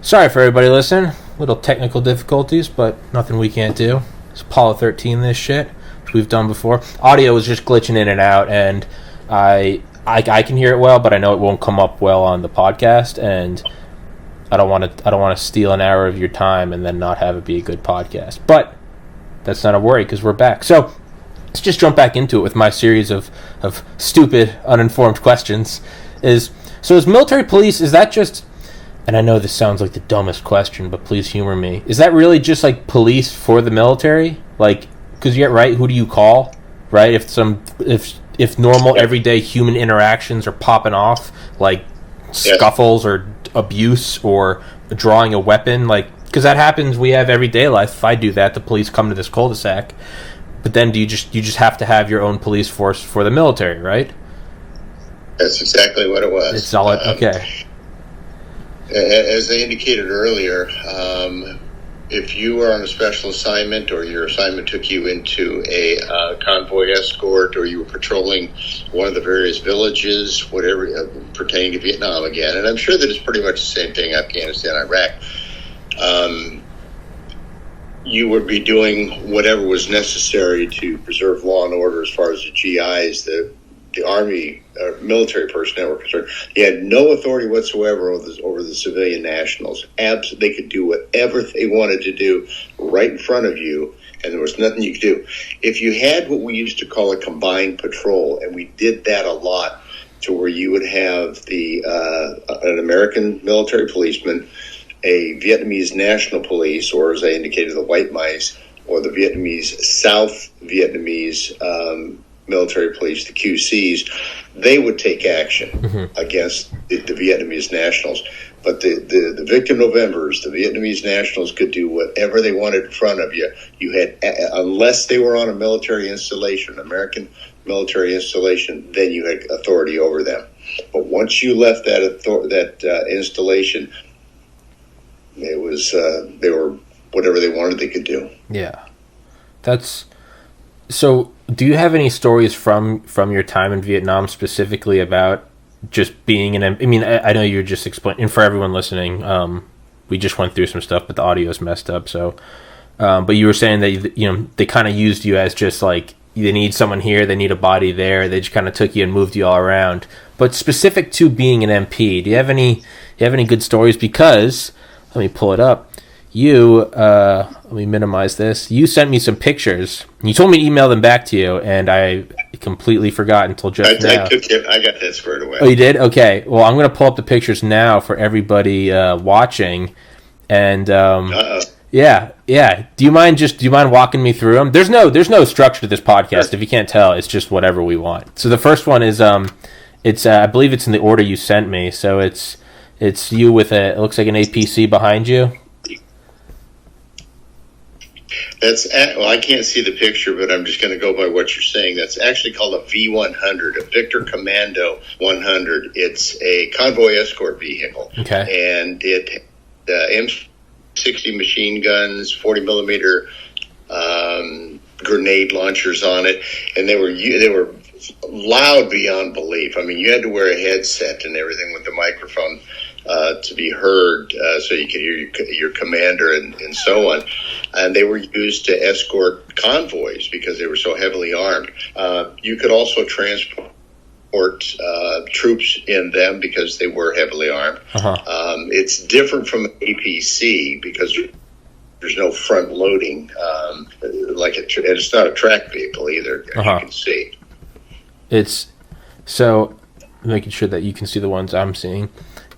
Sorry for everybody listening. Little technical difficulties, but nothing we can't do. It's Apollo 13 this shit, which we've done before. Audio was just glitching in and out, and I can hear it well, but I know it won't come up well on the podcast, and I don't want to steal an hour of your time and then not have it be a good podcast. But that's not a worry because we're back. So let's just jump back into it with my series of stupid, uninformed questions. Is military police, is that just, and I know this sounds like the dumbest question, but please humor me, is that really just like police for the military? Like, because you're right, who do you call, right? If normal everyday human interactions are popping off, like scuffles or abuse or drawing a weapon, like, because that happens, we have everyday life. If I do that, the police come to this cul-de-sac. But then you just have to have your own police force for the military, right? That's exactly what it was. It's all okay. As I indicated earlier, if you were on a special assignment or your assignment took you into a convoy escort or you were patrolling one of the various villages, whatever, pertaining to Vietnam again, and I'm sure that it's pretty much the same thing, Afghanistan, Iraq, you would be doing whatever was necessary to preserve law and order as far as the GIs, the Army, military personnel were concerned. They had no authority whatsoever over the civilian nationals. They could do whatever they wanted to do right in front of you, and there was nothing you could do. If you had what we used to call a combined patrol, and we did that a lot, to where you would have an American military policeman, a Vietnamese national police, or as I indicated, the White Mice, or the Vietnamese, South Vietnamese military police, the QCs, they would take action against the Vietnamese nationals. But the Victim Novembers, the Vietnamese nationals, could do whatever they wanted in front of you. You had, unless they were on a military installation, American military installation, then you had authority over them. But once you left that installation, it was they were whatever they wanted, they could do. Yeah, that's so. Do you have any stories from your time in Vietnam specifically about just being in? I mean, I know you're just explaining, and for everyone listening, we just went through some stuff, but the audio is messed up. So, but you were saying that they kind of used you as just like they need someone here, they need a body there. They just kind of took you and moved you all around. But specific to being an MP, do you have any good stories? Because let me pull it up. Let me minimize this. You sent me some pictures. You told me to email them back to you, and I completely forgot until just now. I got that squared away. Oh, you did? Okay. Well, I'm going to pull up the pictures now for everybody watching. And yeah. Do you mind walking me through them? There's no structure to this podcast. Sure. If you can't tell, it's just whatever we want. So the first one is it's I believe it's in the order you sent me. So it's you with it looks like an APC behind you. I can't see the picture, but I'm just going to go by what you're saying. That's actually called a V100, a Victor Commando 100. It's a convoy escort vehicle. Okay. And it M60 machine guns, 40 millimeter grenade launchers on it, and they were loud beyond belief. I mean, you had to wear a headset and everything with the microphone to be heard, so you could hear your commander and so on. And they were used to escort convoys because they were so heavily armed. You could also transport troops in them because they were heavily armed. It's different from an APC because there's no front loading, it's not a track vehicle either, as you can see. It's so making sure that you can see the ones I'm seeing.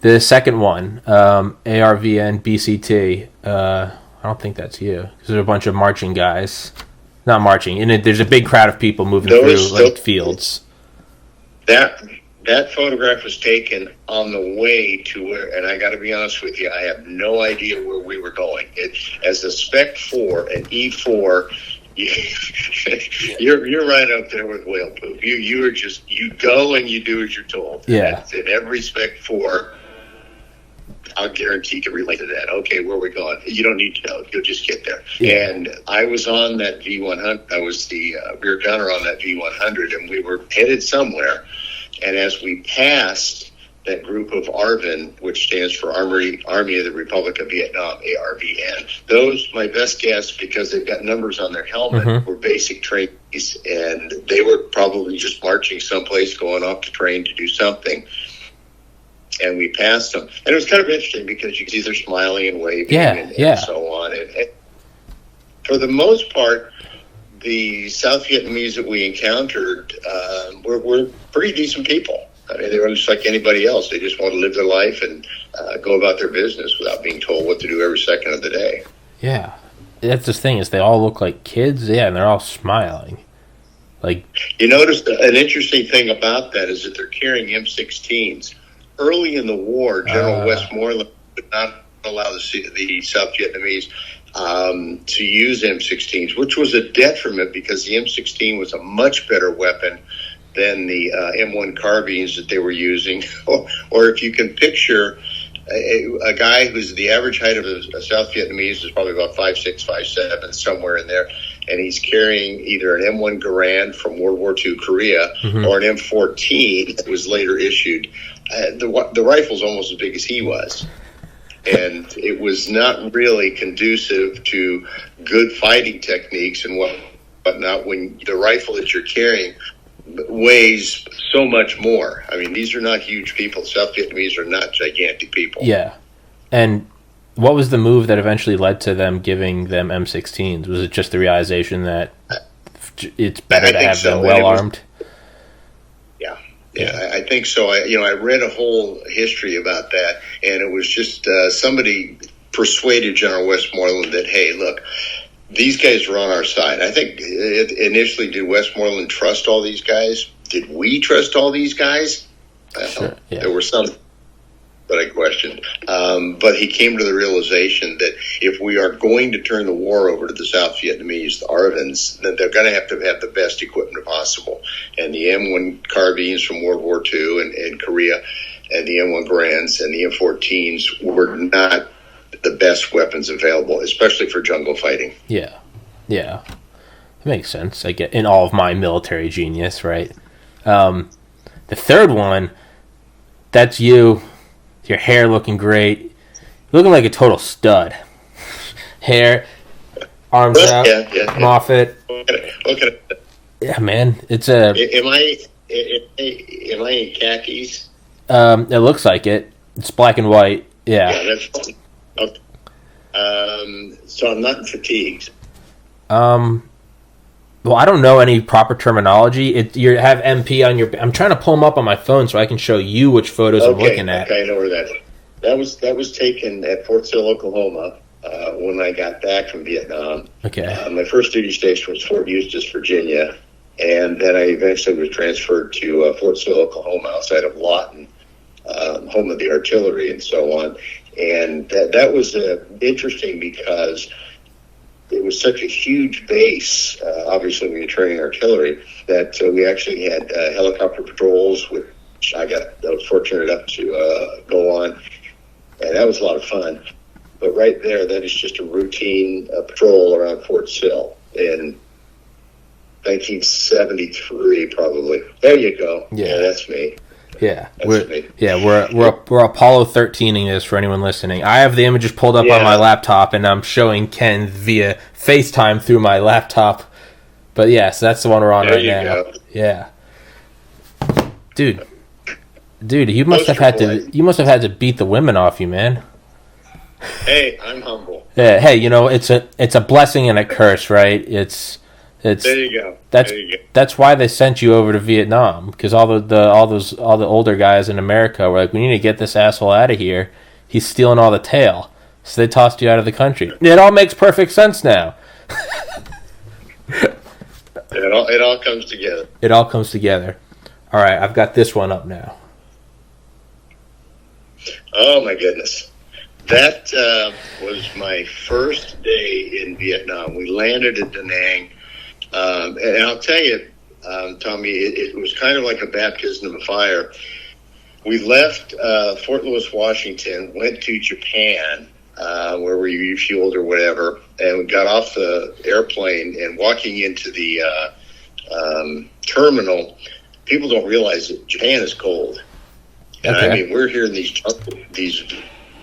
The second one, ARVN BCT, I don't think that's you. There's a bunch of marching guys. Not marching. And there's a big crowd of people moving through fields. That photograph was taken on the way to where, and I got to be honest with you, I have no idea where we were going. As a Spec 4, an E4, you're right up there with whale poop. You go and you do as you're told. Yeah. In every Spec 4, I'll guarantee you can relate to that. Okay, where are we going? You don't need to know. You'll just get there. Yeah. And I was on that V100. I was the rear gunner on that V100, and we were headed somewhere. And as we passed that group of ARVN, which stands for Army of the Republic of Vietnam, ARVN. Those, my best guess, because they've got numbers on their helmet, were basic trainees, and they were probably just marching someplace, going off to train to do something. And we passed them. And it was kind of interesting because you could see they're smiling and waving and so on. And for the most part, the South Vietnamese that we encountered were pretty decent people. I mean, they were just like anybody else. They just want to live their life and go about their business without being told what to do every second of the day. Yeah. That's the thing, is they all look like kids, and they're all smiling. Like, you notice an interesting thing about that is that they're carrying M16s. Early in the war, General Westmoreland would not allow the South Vietnamese to use M16s, which was a detriment because the M16 was a much better weapon than the M1 carbines that they were using. Or if you can picture a guy who's the average height of a South Vietnamese is probably about 5'6", 5'7", somewhere in there, and he's carrying either an M1 Garand from World War II Korea or an M14 that was later issued. The rifle's almost as big as he was. And it was not really conducive to good fighting techniques and whatnot when the rifle that you're carrying weighs so much more. I mean, these are not huge people. South Vietnamese are not gigantic people. Yeah. And what was the move that eventually led to them giving them M16s? Was it just the realization that it's better to have them well-armed? Yeah, I think so. I read a whole history about that, and it was just somebody persuaded General Westmoreland that, hey, look, these guys are on our side. I think initially, did Westmoreland trust all these guys? Did we trust all these guys? Sure, yeah. There were some that I questioned. But he came to the realization that if we are going to turn the war over to the South Vietnamese, the ARVNs, then they're going to have the best equipment possible. And the M1 carbines from World War II and Korea and the M1 Garands and the M14s were not the best weapons available, especially for jungle fighting. Yeah. It makes sense. I get in all of my military genius, right? The third one, that's you. Your hair looking great. Looking like a total stud. Hair, arms out, Moffat. Okay. Yeah, man. It's a... Am I in khakis? It looks like it. It's black and white. Yeah. Yeah, that's fine. Okay. So I'm not in fatigues. Well, I don't know any proper terminology. You have MP on your... I'm trying to pull them up on my phone so I can show you which photos I'm looking at. Okay, I know where that is. That was taken at Fort Sill, Oklahoma, when I got back from Vietnam. Okay. My first duty station was Fort Eustis, Virginia, and then I eventually was transferred to Fort Sill, Oklahoma, outside of Lawton, home of the artillery and so on. And that was interesting because it was such a huge base, obviously when you're training artillery, that we actually had helicopter patrols, which I was fortunate enough to go on, and that was a lot of fun. But right there, that is just a routine patrol around Fort Sill in 1973, probably. There you go. Yeah, that's me. Yeah, we're Apollo 13ing this for anyone listening. I have the images pulled up on my laptop, and I'm showing Ken via FaceTime through my laptop. But yes, that's the one we're on right now. Go. Yeah, dude, you must have had to beat the women off you, man. Hey, I'm humble. Yeah, hey, it's a blessing and a curse, right? It's there you go. That's why they sent you over to Vietnam, because all the older guys in America were like, we need to get this asshole out of here. He's stealing all the tail. So they tossed you out of the country. It all makes perfect sense now. It all comes together. It all comes together. All right, I've got this one up now. Oh my goodness. That was my first day in Vietnam. We landed at Da Nang. And I'll tell you, Tommy, it was kind of like a baptism of fire. We left Fort Lewis, Washington, went to Japan, where we refueled or whatever, and we got off the airplane and walking into the terminal. People don't realize that Japan is cold. And I mean, we're here in these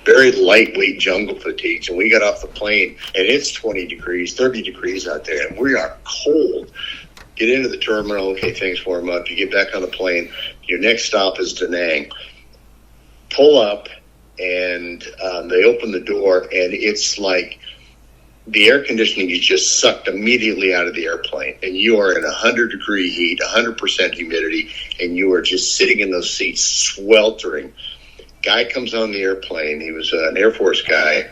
very lightweight jungle fatigues, and we got off the plane, and it's 20 degrees, 30 degrees out there, and we are cold. Get into the terminal, okay, things warm up. You get back on the plane. Your next stop is Da Nang. Pull up, and they open the door, and it's like the air conditioning is just sucked immediately out of the airplane, and you are in 100-degree heat, 100% humidity, and you are just sitting in those seats sweltering. Guy comes on the airplane. He was an Air Force guy.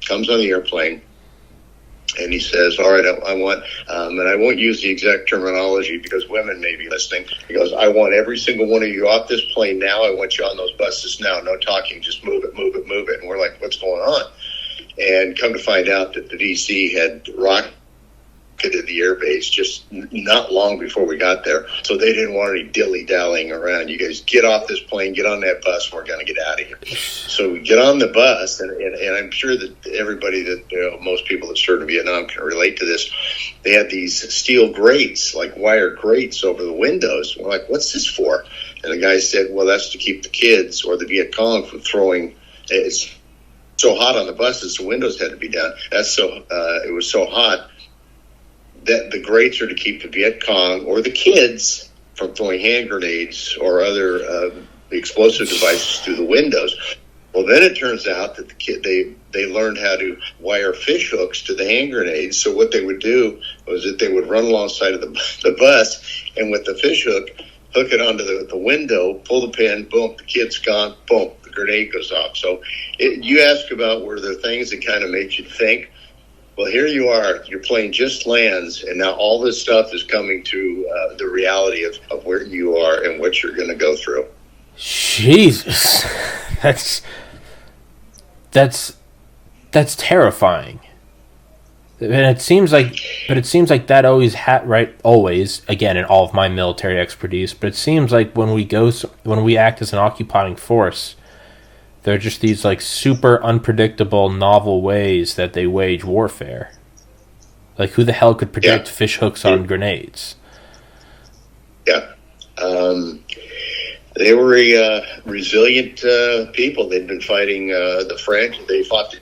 Comes on the airplane, and he says, all right, I want, and I won't use the exact terminology because women may be listening. He goes, I want every single one of you off this plane now. I want you on those buses now. No talking. Just move it, move it, move it. And we're like, what's going on? And come to find out that the DC had rocketed the airbase just not long before we got there. So they didn't want any dilly-dallying around. You guys get off this plane, get on that bus, and we're going to get out of here. So we get on the bus, and I'm sure that everybody that, most people that served in Vietnam can relate to this. They had these steel grates, like wire grates over the windows. We're like, what's this for? And the guy said, well, that's to keep the kids or the Viet Cong from throwing. It's so hot on the buses, the windows had to be down. It was so hot that the grates are to keep the Viet Cong or the kids from throwing hand grenades or other explosive devices through the windows. Well, then it turns out that they learned how to wire fish hooks to the hand grenades. So what they would do was that they would run alongside of the bus, and with the fish hook it onto the window, pull the pin, boom, the kid's gone, boom, the grenade goes off. So you ask about were there things that kind of made you think. Well, here you are, your plane just lands, and now all this stuff is coming to the reality of where you are and what you're going to go through. Jesus. That's terrifying. And it seems like that always always, again, in all of my military expertise, but it seems like when we act as an occupying force, there are just these like super unpredictable, novel ways that they wage warfare. Like, who the hell could predict fish hooks on grenades? Yeah. They were resilient people. They'd been fighting the French. They fought the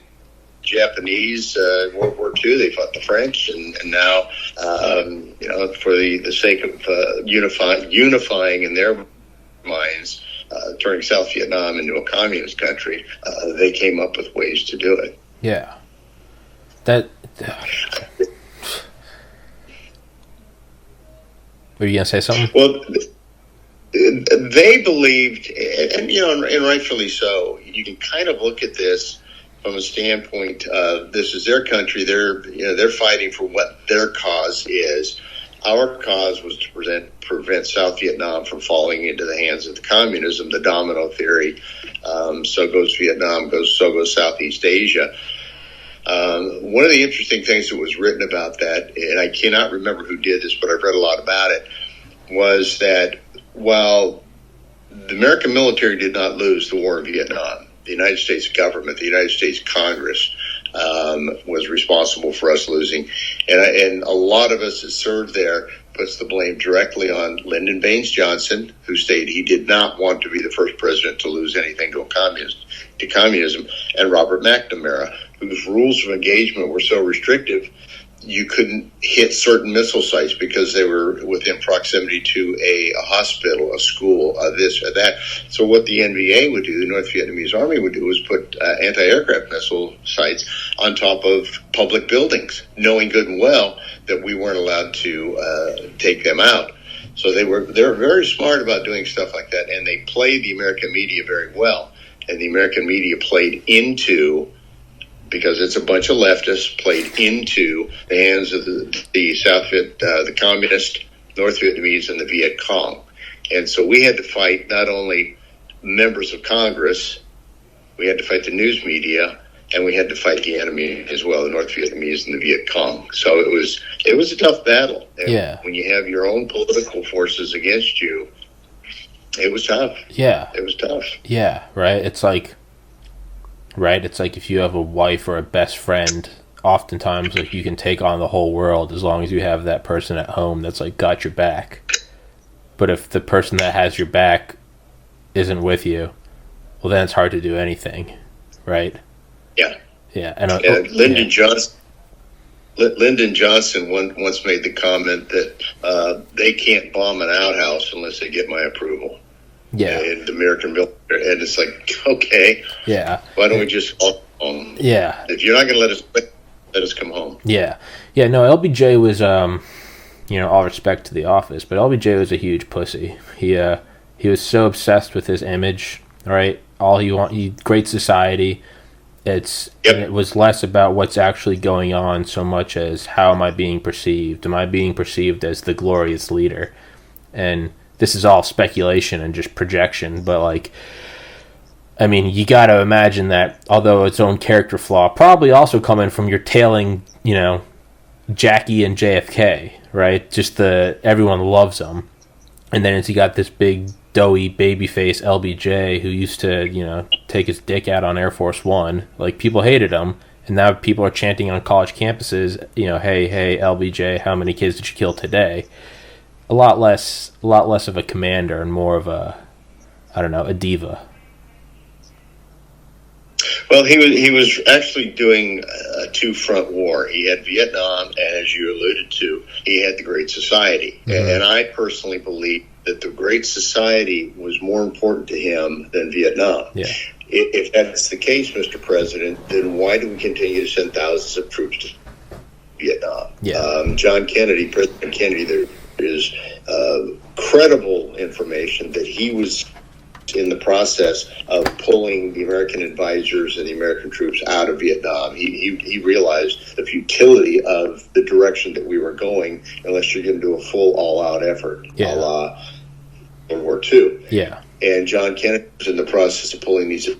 Japanese in World War II. They fought the French, and now, for the sake of unifying in their minds, turning South Vietnam into a communist country, they came up with ways to do it. Yeah. Were you going to say something? Well, they believed, and rightfully so, you can kind of look at this from a standpoint of this is their country. They're fighting for what their cause is. Our cause was to prevent South Vietnam from falling into the hands of the communism, the domino theory. So goes Vietnam, so goes Southeast Asia. One of the interesting things that was written about that, and I cannot remember who did this, but I've read a lot about it, was that while the American military did not lose the war in Vietnam, the United States government, the United States Congress, was responsible for us losing. And a lot of us that served there puts the blame directly on Lyndon Baines Johnson, who stated he did not want to be the first president to lose anything to communism, and Robert McNamara, whose rules of engagement were so restrictive you couldn't hit certain missile sites because they were within proximity to a hospital, a school, this or that. So what the NVA would do, the North Vietnamese Army would do, was put anti-aircraft missile sites on top of public buildings, knowing good and well that we weren't allowed to take them out. So they were very smart about doing stuff like that, and they played the American media very well. And the American media played into, because it's a bunch of leftists, played into the hands of the communist North Vietnamese and the Viet Cong. And so we had to fight not only members of Congress, we had to fight the news media, and we had to fight the enemy as well, the North Vietnamese and the Viet Cong. So it was a tough battle. And when you have your own political forces against you, it was tough. Yeah. It was tough. Yeah, right? It's like if you have a wife or a best friend, oftentimes like you can take on the whole world as long as you have that person at home that's like got your back. But if the person that has your back isn't with you, well, then it's hard to do anything, right? Yeah. Yeah. And Lyndon Johnson once made the comment that they can't bomb an outhouse unless they get my approval. Yeah. And the American military, and it's like, okay, yeah. Why don't we just all home? Yeah. If you're not going to let us come home. Yeah. Yeah. No, LBJ was, all respect to the office, but LBJ was a huge pussy. He was so obsessed with his image, right? Great society. It was less about what's actually going on so much as how am I being perceived? Am I being perceived as the glorious leader? And this is all speculation and just projection, but you got to imagine that, although its own character flaw, probably also coming from your tailing, Jackie and JFK, right? Just everyone loves them, and then you got this big doughy babyface LBJ who used to, take his dick out on Air Force One. Like, people hated him, and now people are chanting on college campuses, hey LBJ, how many kids did you kill today? A lot less of a commander and more of a diva. Well, he was actually doing a two-front war. He had Vietnam, and as you alluded to, he had the Great Society. Mm-hmm. And I personally believe that the Great Society was more important to him than Vietnam. Yeah. If that's the case, Mr. President, then why do we continue to send thousands of troops to Vietnam? Yeah. President Kennedy, there is credible information that he was in the process of pulling the American advisors and the American troops out of Vietnam. He realized the futility of the direction that we were going unless you're going to do a full all-out effort, a la World War II. Yeah. And John Kennedy was in the process of pulling these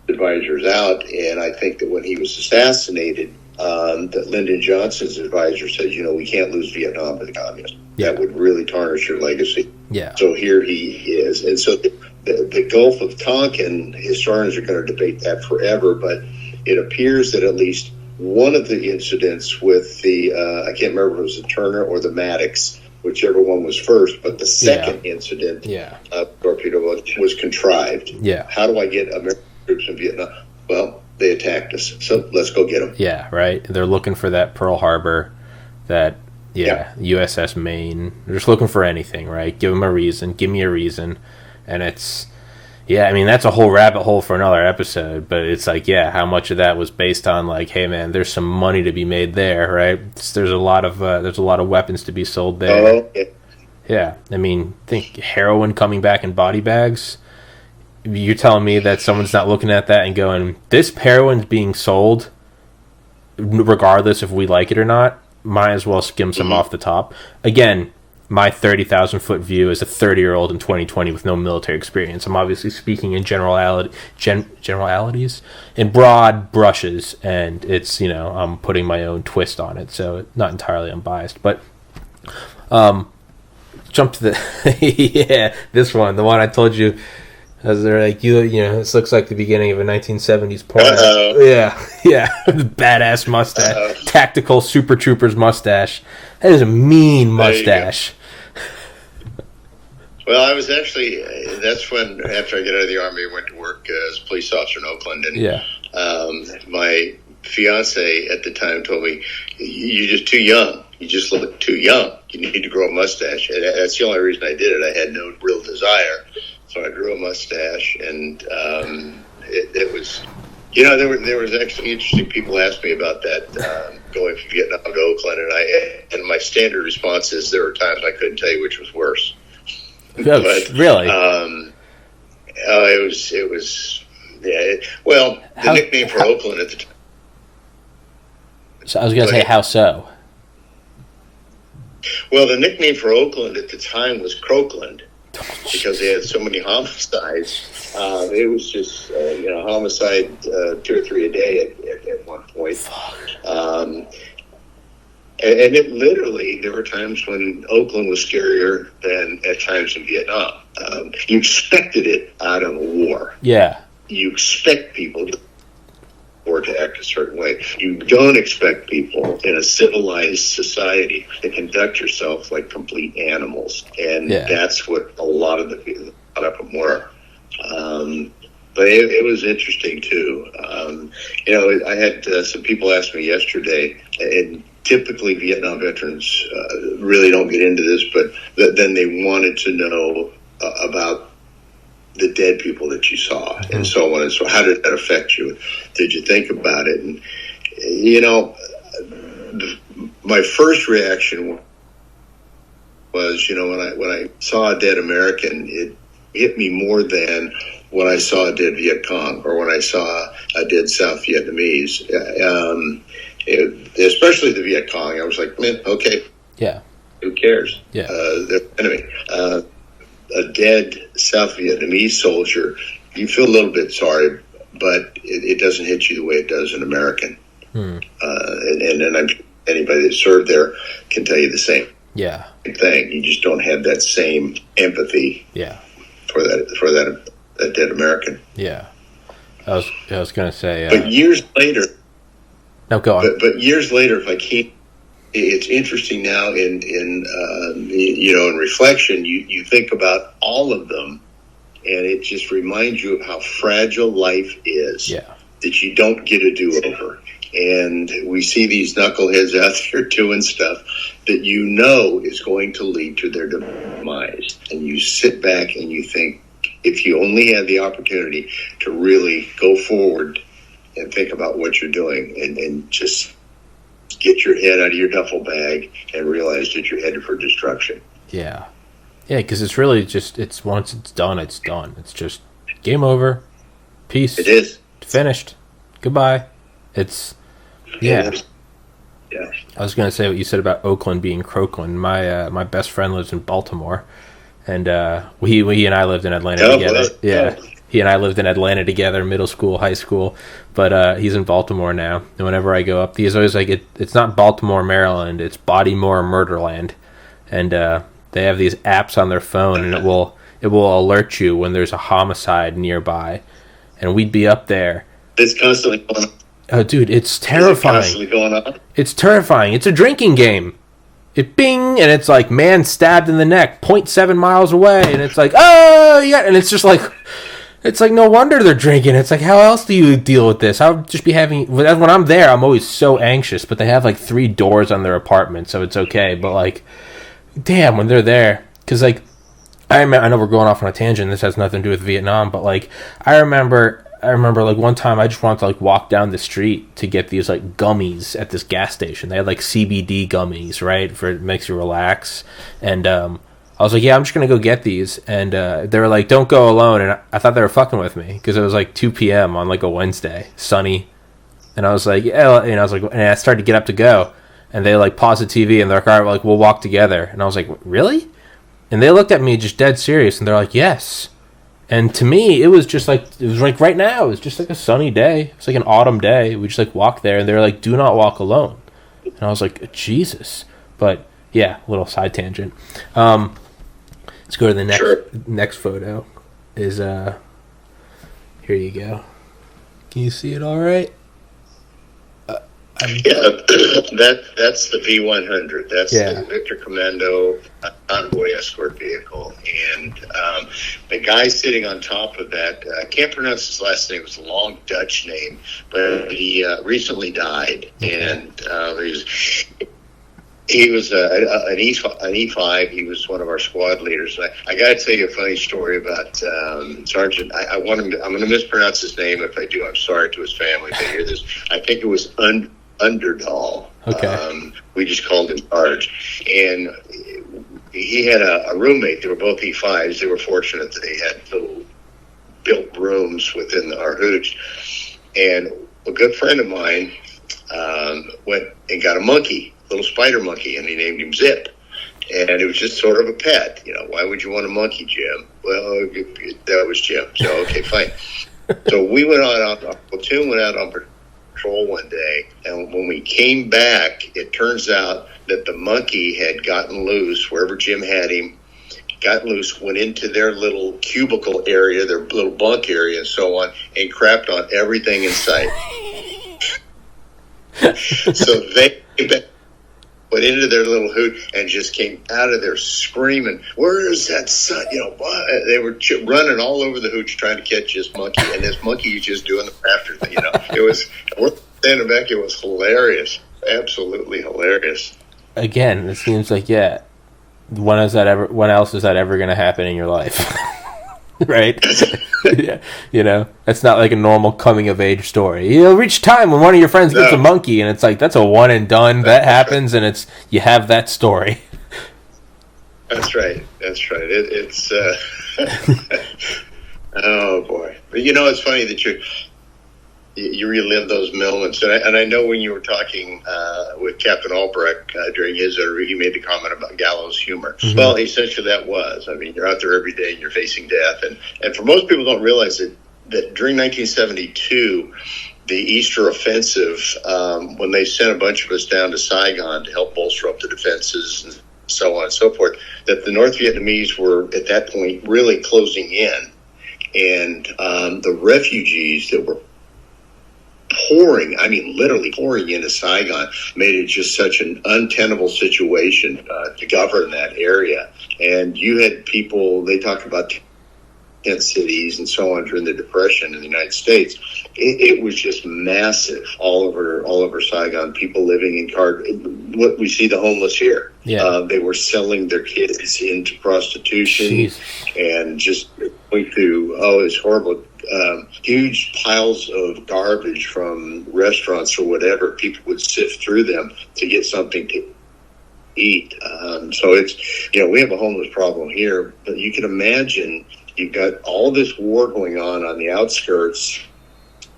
advisors out, and I think that when he was assassinated, that Lyndon Johnson's advisor said, we can't lose Vietnam to the communists. Yeah. That would really tarnish your legacy. Yeah. So here he is. And so the Gulf of Tonkin, historians are going to debate that forever, but it appears that at least one of the incidents with the, I can't remember if it was the Turner or the Maddox, whichever one was first, but the second incident, torpedo was contrived. Yeah. How do I get American troops in Vietnam? Well, they attacked us, so let's go get them. Yeah, right. They're looking for that Pearl Harbor, that USS Maine. They're just looking for anything, right? Give them a reason. Give me a reason. And it's, that's a whole rabbit hole for another episode. But it's how much of that was based on hey man, there's some money to be made there, right? There's a lot of weapons to be sold there. Oh, yeah. Yeah, think heroin coming back in body bags. You're telling me that someone's not looking at that and going, this heroin's being sold, regardless if we like it or not, might as well skim some off the top. Again, my 30,000-foot view as a 30-year-old in 2020 with no military experience. I'm obviously speaking in generalities, in broad brushes, and it's, I'm putting my own twist on it, so not entirely unbiased. But jump to this one, the one I told you. As they're this looks like the beginning of a 1970s porn. Uh-oh. Yeah. Badass mustache. Uh-oh. Tactical Super Troopers mustache. That is a mean mustache. Well, I was actually, that's when, after I got out of the Army, I went to work as a police officer in Oakland. And my fiance at the time told me, you're just too young. You just look too young. You need to grow a mustache. And that's the only reason I did it. I had no real desire. So I grew a mustache, and it was, there was actually interesting people asked me about that, going from Vietnam to Oakland, and my standard response is there were times I couldn't tell you which was worse. But, really? It was, the nickname for Oakland at the time. So I was going to say, how so? Well, the nickname for Oakland at the time was Croakland. Because they had so many homicides, it was just homicide 2 or 3 a day at one point. And it literally, there were times when Oakland was scarier than at times in Vietnam. You expected it out of a war. Yeah, you expect people to act a certain way. You don't expect people in a civilized society to conduct yourself like complete animals, and that's what a lot of them were. But it was interesting too. I had some people ask me yesterday, and typically Vietnam veterans really don't get into this, but then they wanted to know about the dead people that you saw, mm-hmm. and so on. And so, how did that affect you? Did you think about it? And my first reaction was, when I saw a dead American, it hit me more than when I saw a dead Viet Cong or when I saw a dead South Vietnamese. Especially the Viet Cong, I was like, man, okay, yeah, who cares? Yeah, they're enemy. A dead South Vietnamese soldier, you feel a little bit sorry, but it doesn't hit you the way it does an American. And I'm anybody that served there can tell you the same. Yeah, thing. You just don't have that same empathy. Yeah, for that dead American. Yeah, I was going to say. But years later. No, go on. But years later, if I keep, it's interesting now in reflection, you think about all of them, and it just reminds you of how fragile life is. Yeah. That you don't get a do-over. And we see these knuckleheads out there doing stuff that is going to lead to their demise. And you sit back and you think, if you only had the opportunity to really go forward and think about what you're doing and just get your head out of your duffel bag and realize that you're headed for destruction. Yeah. Yeah, because it's really just, once it's done, it's done. It's just game over. Peace. It is. Finished. Goodbye. Yeah. Yeah. I was going to say what you said about Oakland being Croakland. My best friend lives in Baltimore, and he and I lived in Atlanta together. Yeah. He and I lived in Atlanta together, middle school, high school, but he's in Baltimore now. And whenever I go up, he's always like, it's not Baltimore, Maryland, it's Bodymore, Murderland. And they have these apps on their phone, and it will alert you when there's a homicide nearby. And we'd be up there. It's constantly going on. Oh, dude, it's terrifying. Is it constantly going on? It's terrifying. It's a drinking game. It bing, and it's like, man stabbed in the neck, 0.7 miles away, and it's like, oh, yeah, and it's just like, it's like, no wonder they're drinking. It's like, how else do you deal with this? I'll just be when I'm there, I'm always so anxious, but they have like 3 doors on their apartment, so it's okay, but like, damn, when they're there, because like, I know we're going off on a tangent, this has nothing to do with Vietnam, but like, I remember like one time I just wanted to like walk down the street to get these like gummies at this gas station. They had like CBD gummies, right? It makes you relax. And I was like, yeah, I'm just going to go get these. And they were like, don't go alone. And I thought they were fucking with me because it was like 2 p.m. on like a Wednesday, sunny. And I was like, yeah, and I started to get up to go. And they like paused the TV and they're like, all right, we'll walk together. And I was like, really? And they looked at me just dead serious. And they're like, yes. And to me, it was like right now. It was just like a sunny day. It's like an autumn day. We just like walked there, and they're like, "Do not walk alone." And I was like, "Jesus!" But yeah, little side tangent. Let's go to the next photo. Is here you go. Can you see it all right? That's the V100. That's the Victor Commando convoy escort vehicle, and the guy sitting on top of that, I can't pronounce his last name. It was a long Dutch name, but he recently died, and he was an E5. He was one of our squad leaders. I got to tell you a funny story about Sergeant. I'm going to mispronounce his name. If I do, I'm sorry to his family if they hear this. I think it was Underdahl. Okay. We just called him Sarge. And he had a roommate. They were both E5s. They were fortunate that they had little built rooms within our hooch. And a good friend of mine went and got a monkey, little spider monkey, and he named him Zip. And it was just sort of a pet. Why would you want a monkey, Jim? Well, that was Jim. So, okay, fine. So we went on, our platoon went out on patrol one day, and when we came back, it turns out that the monkey had gotten loose wherever Jim had him, got loose, went into their little cubicle area, their little bunk area, and so on, and crapped on everything in sight. So they went into their little hoot and just came out of there screaming, "Where is that son?" They were running all over the hooch trying to catch this monkey, and this monkey was just doing the rafter thing. It was, we're standing back. It was hilarious, absolutely hilarious. Again, it seems like when else is that ever going to happen in your life? Right? Yeah. That's not like a normal coming of age story. You'll reach time when one of your friends gets a monkey, and it's like, that's a one and done. That happens, and you have that story. That's right. It's oh boy. But it's funny that you relive those moments, and I know when you were talking with Captain Albrecht during his interview, he made the comment about gallows humor. Mm-hmm. Well, essentially that was. I mean, you're out there every day and you're facing death, and for most people don't realize that during 1972, the Easter Offensive, when they sent a bunch of us down to Saigon to help bolster up the defenses and so on and so forth, that the North Vietnamese were at that point really closing in, and the refugees that were literally pouring into Saigon made it just such an untenable situation to govern that area. And you had people, they talked about tent cities and so on during the Depression in the United States. It was just massive all over Saigon. People living in what we see the homeless here. Yeah. They were selling their kids into prostitution. Jeez. And just going through, it's horrible. Huge piles of garbage from restaurants or whatever. People would sift through them to get something to eat. So it's, we have a homeless problem here, but you can imagine you've got all this war going on the outskirts,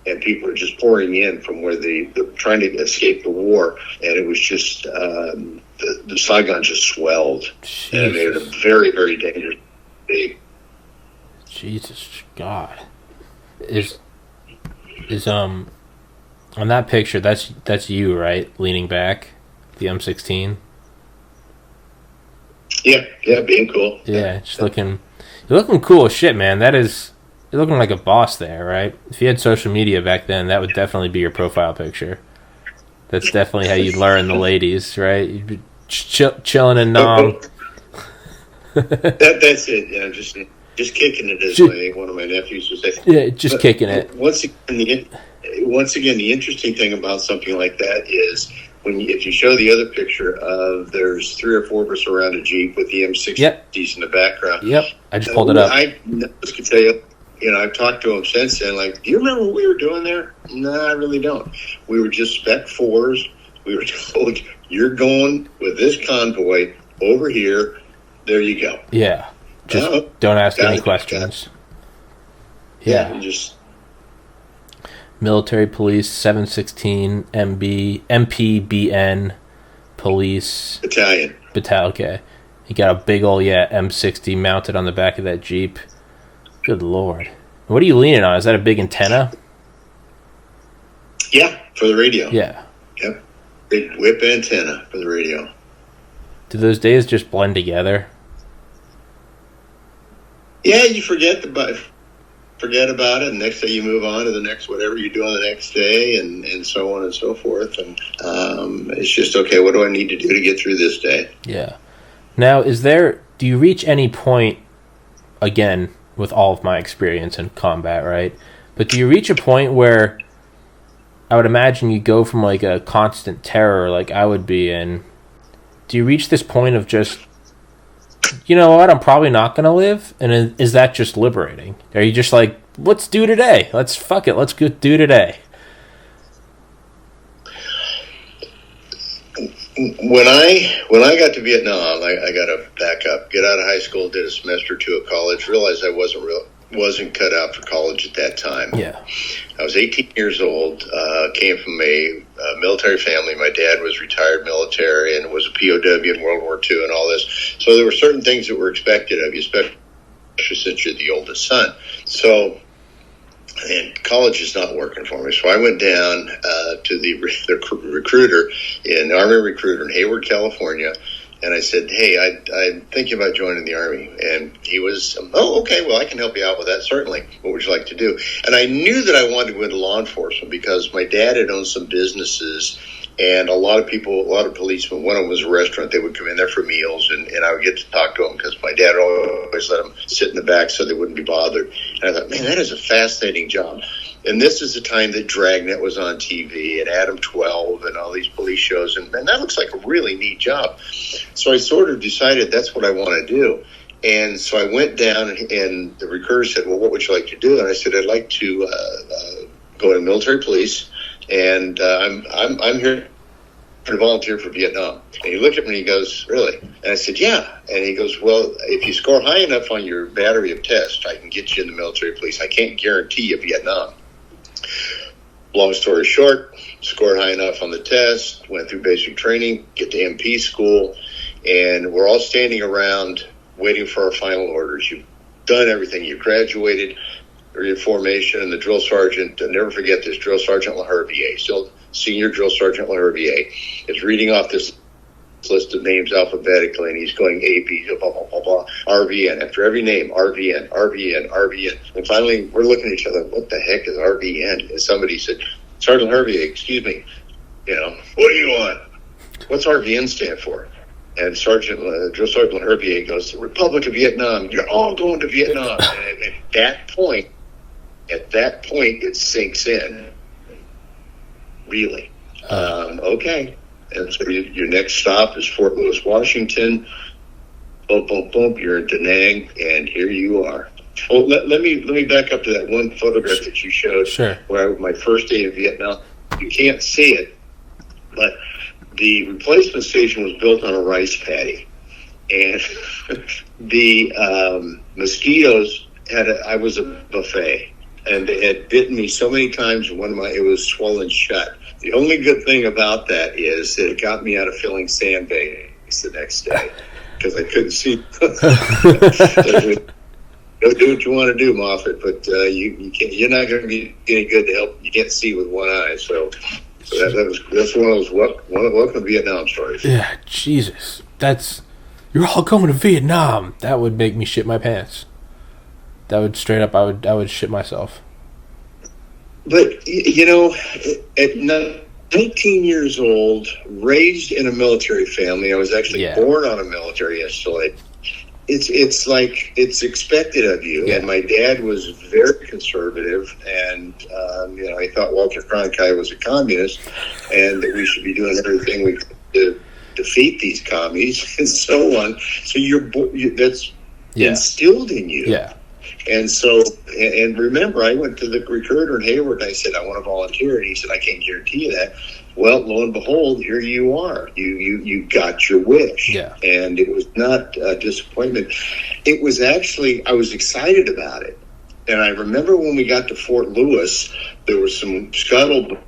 and people are just pouring in from where they're trying to escape the war. And it was just, the Saigon just swelled. Jesus. And it made it a very, very dangerous thing. Jesus God. Is on that picture, that's you, right? Leaning back, the M16. Yeah, being cool. Yeah, just you're looking cool as shit, man. You're looking like a boss there, right? If you had social media back then, that would definitely be your profile picture. That's definitely how you'd learn the ladies, right? You'd be chilling in Nam. That's it. Yeah, just kicking it, as one of my nephews would say. Yeah, just kicking it. Once again, the interesting thing about something like that is if you show the other picture of there's 3 or 4 of us around a Jeep with the M60s in the background. Yep, I just pulled it up. I just could tell you, I've talked to them since then. Like, do you remember what we were doing there? No, I really don't. We were just Spec 4s. We were told, you're going with this convoy over here. There you go. Yeah. Just don't ask any questions. Yeah. Military police, 716 MPBN police. Battalion. Okay. You got a big old, M60 mounted on the back of that Jeep. Good Lord. What are you leaning on? Is that a big antenna? Yeah, for the radio. Yeah. Yep. Big whip antenna for the radio. Do those days just blend together? Yeah, you forget about it, and next day you move on to the next whatever you're doing the next day, and so on and so forth. And it's just, okay, what do I need to do to get through this day? Yeah. Now, do you reach any point, again, with all of my experience in combat, right? But do you reach a point where I would imagine you go from like a constant terror like I would be in, do you reach this point of just, you know what, I'm probably not going to live? And is that just liberating? Are you just like, let's do today. Let's go do today. When I got to Vietnam, I got to back up, get out of high school, did a semester or two of college, realized I wasn't cut out for college at that time. Yeah. I was 18 years old, came from a military family. My dad was retired military and was a POW in World War II and all this. So there were certain things that were expected of you, especially since you're the oldest son. So, and college is not working for me. So I went down to the recruiter, Army recruiter in Hayward, California, And I said, hey, I'm thinking about joining the Army. And he was, oh, okay, well, I can help you out with that, certainly. What would you like to do? And I knew that I wanted to go into law enforcement because my dad had owned some businesses, and a lot of policemen, one of them was a restaurant, they would come in there for meals, and I would get to talk to them because my dad always let them sit in the back so they wouldn't be bothered. And I thought, man, that is a fascinating job. And this is the time that Dragnet was on TV and Adam 12 and all these police shows. And that looks like a really neat job. So I sort of decided that's what I want to do. And so I went down and the recruiter said, well, what would you like to do? And I said, I'd like to go to military police. And I'm here to volunteer for Vietnam. And he looked at me and he goes, really? And I said, yeah. And he goes, well, if you score high enough on your battery of tests, I can get you in the military police. I can't guarantee you Vietnam. Long story short, scored high enough on the test, went through basic training, get to MP school, and we're all standing around waiting for our final orders. You've done everything. You've graduated, your formation, and the drill sergeant, I'll never forget this, Drill Sergeant LaHervier, still Senior Drill Sergeant LaHervier, is reading off this list of names alphabetically, and he's going A, B, blah, blah, blah, blah, RVN. After every name, RVN, RVN, RVN. And finally, we're looking at each other, what the heck is RVN? And somebody said, Sergeant Hervier, excuse me, what do you want? What's RVN stand for? And Drill Sergeant Hervier goes, the Republic of Vietnam. You're all going to Vietnam. And at that point, it sinks in. Really? Okay. And so your next stop is Fort Lewis, Washington. Boom, boom, boom. You're in Da Nang, and here you are. Oh, let me back up to that one photograph that you showed. Sure. Where my first day in Vietnam. You can't see it, but the replacement station was built on a rice paddy, and the mosquitoes I was a buffet, and they had bitten me so many times. It was swollen shut. The only good thing about that is that it got me out of filling sandbags the next day because I couldn't see. Go do what you want to do, Moffat, but you can't. You're not going to be any good to help. You can't see with one eye, so that's one of those welcome to Vietnam stories. Yeah, Jesus, you're all going to Vietnam. That would make me shit my pants. That would straight up, I would shit myself. But, at 19 years old, raised in a military family, I was actually born on a military installation. It's like it's expected of you. Yeah. And my dad was very conservative, and, he thought Walter Cronkite was a communist and that we should be doing everything we could to defeat these commies and so on. So that's instilled in you. Yeah. And so, and remember, I went to the recruiter in Hayward and I said, I want to volunteer. And he said, I can't guarantee you that. Well, lo and behold, here you are. You got your wish. Yeah. And it was not a disappointment. It was actually, I was excited about it. And I remember when we got to Fort Lewis, there was some scuttlebutt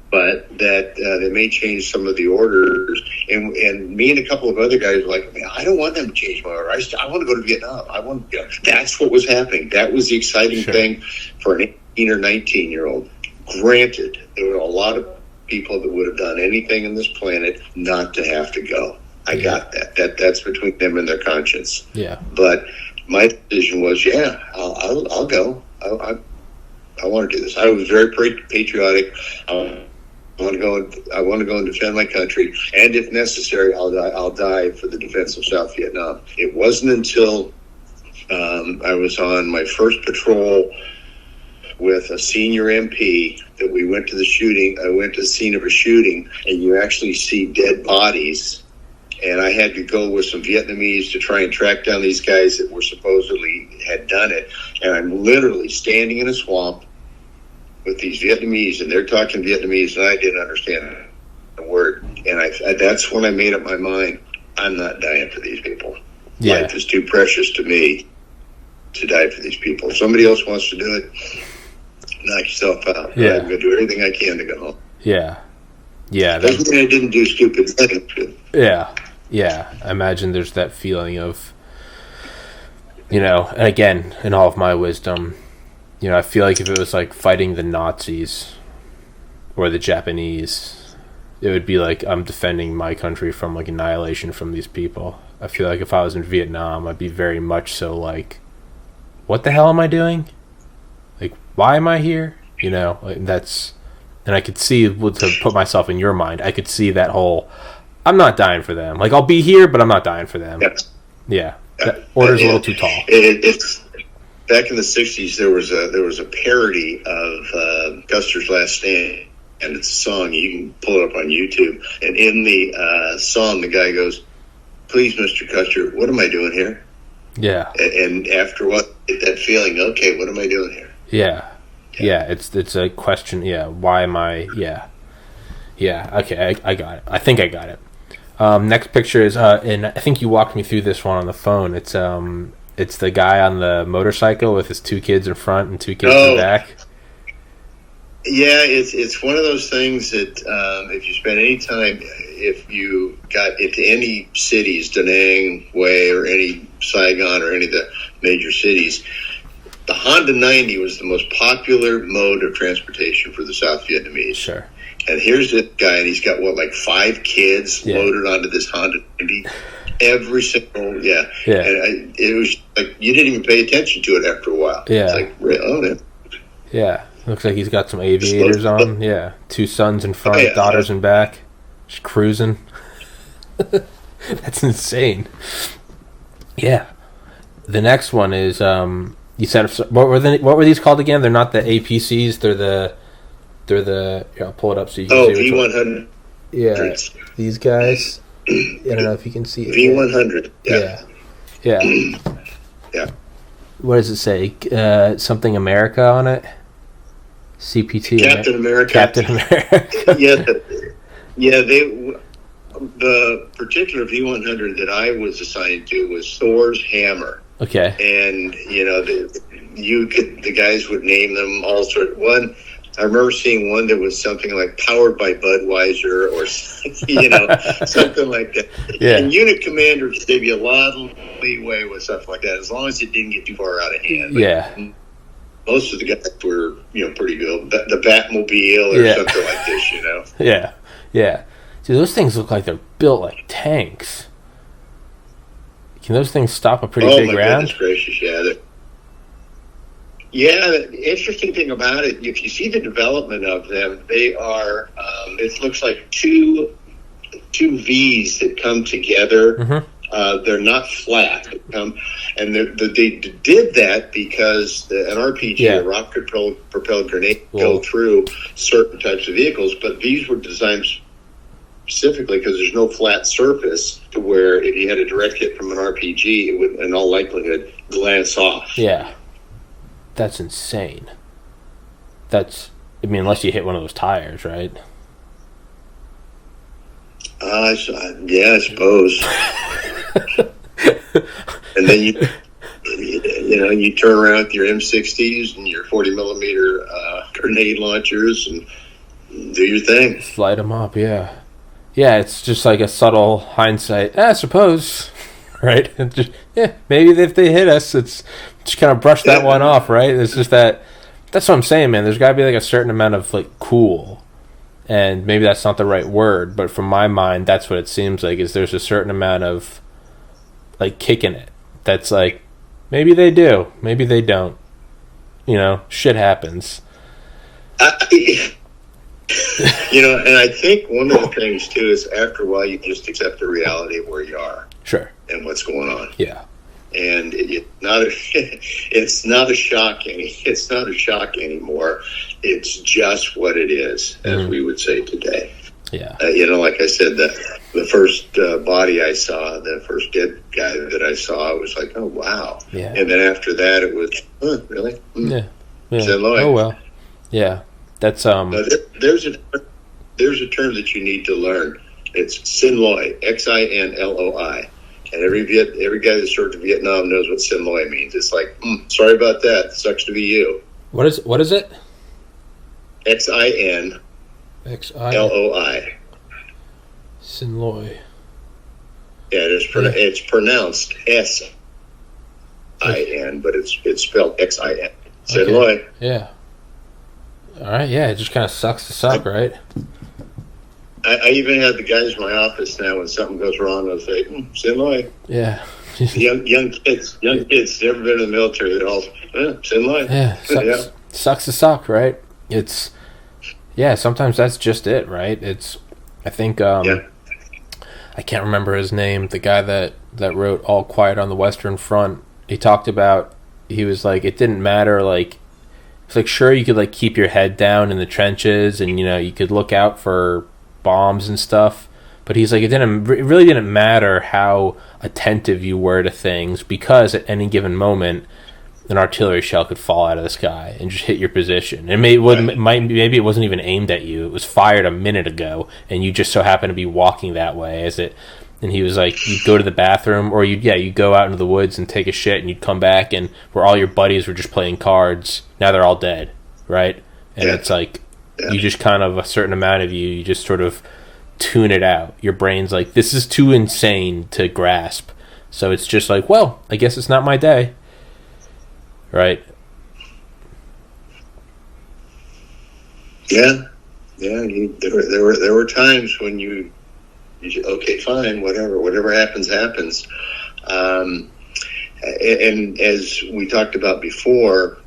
that they may change some of the orders. And me and a couple of other guys were like, man, I don't want them to change my order. I want to go to Vietnam. That's what was happening. That was the exciting thing for an 18 or 19-year-old. Granted, there were a lot of people that would have done anything on this planet not to have to go. I got that. That's between them and their conscience. Yeah. But my decision was, I'll go. I want to do this. I was very patriotic. I want to go and defend my country, and if necessary, I'll die for the defense of South Vietnam. It wasn't until I was on my first patrol with a senior MP that we went to the shooting. I went to the scene of a shooting, and you actually see dead bodies. And I had to go with some Vietnamese to try and track down these guys that were supposedly had done it. And I'm literally standing in a swamp with these Vietnamese, and they're talking Vietnamese, and I didn't understand a word. And that's when I made up my mind, I'm not dying for these people. Yeah. Life is too precious to me to die for these people. If somebody else wants to do it, knock yourself out. Yeah. I'm going to do everything I can to go home. Yeah. Yeah. Doesn't mean I didn't do stupid things. Yeah. Yeah. I imagine there's that feeling of, and again, in all of my wisdom, I feel like if it was like fighting the Nazis or the Japanese, it would be like I'm defending my country from like annihilation from these people. I feel like if I was in Vietnam, I'd be very much so like, what the hell am I doing? Like, why am I here? You know, like that's, and I could see, to put myself in your mind, I could see that whole, I'm not dying for them. Like, I'll be here, but I'm not dying for them. Yeah. That order's a little too tall. It's back in the 60s, there was a parody of Custer's Last Stand, and it's a song. You can pull it up on YouTube. And in the song, the guy goes, "Please, Mr. Custer, what am I doing here?" Yeah. And after what, that feeling, okay, what am I doing here? Yeah, it's a question. Yeah, why am I? Yeah. Okay, I got it. I think I got it. Next picture is, and I think you walked me through this one on the phone. It's the guy on the motorcycle with his 2 kids in front and 2 kids in back. Yeah, it's one of those things that if you spend any time, if you got into any cities, Da Nang, Hue, or any Saigon or any of the major cities, the Honda 90 was the most popular mode of transportation for the South Vietnamese. Sure. And here's this guy, and he's got 5 kids loaded onto this Honda 90. Every single, And it was like you didn't even pay attention to it after a while. Yeah. It's like, oh, man. Yeah. Looks like he's got some aviators on. Yeah. 2 sons in front, daughters in back. Just cruising. That's insane. Yeah. The next one is you said what were these called again? They're not the APCs. They're the here, I'll pull it up so you can see. V100. Yeah. These guys. I don't know if you can see it. V100. Yeah. Yeah. What does it say? Something America on it. CPT. Captain America. Captain America. Yeah. The particular V100 that I was assigned to was Thor's hammer. Okay. And the guys would name them all sorts. One, I remember seeing one that was something like powered by Budweiser or something like that. Yeah. And unit commanders gave you a lot of leeway with stuff like that, as long as it didn't get too far out of hand. Yeah. Most of the guys were, pretty good. The Batmobile or something like this, Yeah. Dude, those things look like they're built like tanks. Can those things stop a pretty big round? Goodness gracious, yeah. The interesting thing about it, if you see the development of them, they are, it looks like two V's that come together. Mm-hmm. They're not flat. And they did that because an RPG, a rocket-propelled grenade, go through certain types of vehicles, but these were designed specifically because there's no flat surface to where if you had a direct hit from an RPG, it would, in all likelihood, glance off. Yeah. That's insane. Unless you hit one of those tires, right? I suppose. And then you turn around with your M60s and your 40 millimeter grenade launchers and do your thing. Light them up, yeah. Yeah, it's just like a subtle hindsight. I suppose, right? Maybe if they hit us, it's just kind of brush that one off, right? It's just that's what I'm saying, man. There's got to be like a certain amount of like cool, and maybe that's not the right word, but from my mind, that's what it seems like. Is there's a certain amount of like kicking it. That's like maybe they do, maybe they don't. Shit happens. And I think one of the things too is after a while you just accept the reality of where you are, sure, and what's going on. Yeah, and it's not a shock anymore. It's just what it is, as we would say today. Yeah, like I said, the first body I saw, the first dead guy that I saw, it was like, oh wow. Yeah, and then after that, it was, really? Yeah. Oh well, yeah. That's There's a term that you need to learn. It's Sin Loi, Xinloi, and every guy that served in Vietnam knows what Sin Loi means. It's like, sorry about that. Sucks to be you. What is it? Xinloi. Sin Loi. Yeah, it's pronounced S-I-N, but it's spelled Xin. Sin Loi. Yeah. All right, yeah, it just kind of sucks to suck, right? I even have the guys in my office now. When something goes wrong, they'll say, "Stand by." Yeah. young kids, never been in the military. They're all, "Stand by." Yeah. Sucks to suck, right? It's sometimes that's just it, right? I think I can't remember his name, the guy that wrote All Quiet on the Western Front. He talked about, he was like, it didn't matter, like, it's like, sure, you could like keep your head down in the trenches and you could look out for bombs and stuff, but he's like, it really didn't matter how attentive you were to things, because at any given moment an artillery shell could fall out of the sky and just hit your position. And maybe it wasn't even aimed at you. It was fired a minute ago, and you just so happen to be walking that way as it. And he was like, you'd go to the bathroom, or you'd go out into the woods and take a shit, and you'd come back, and where all your buddies were just playing cards, now they're all dead, right? And it's like, you just kind of, a certain amount of you just sort of tune it out. Your brain's like, this is too insane to grasp. So it's just like, well, I guess it's not my day. Right. Yeah. There were times when you okay, fine, whatever happens. And as we talked about before,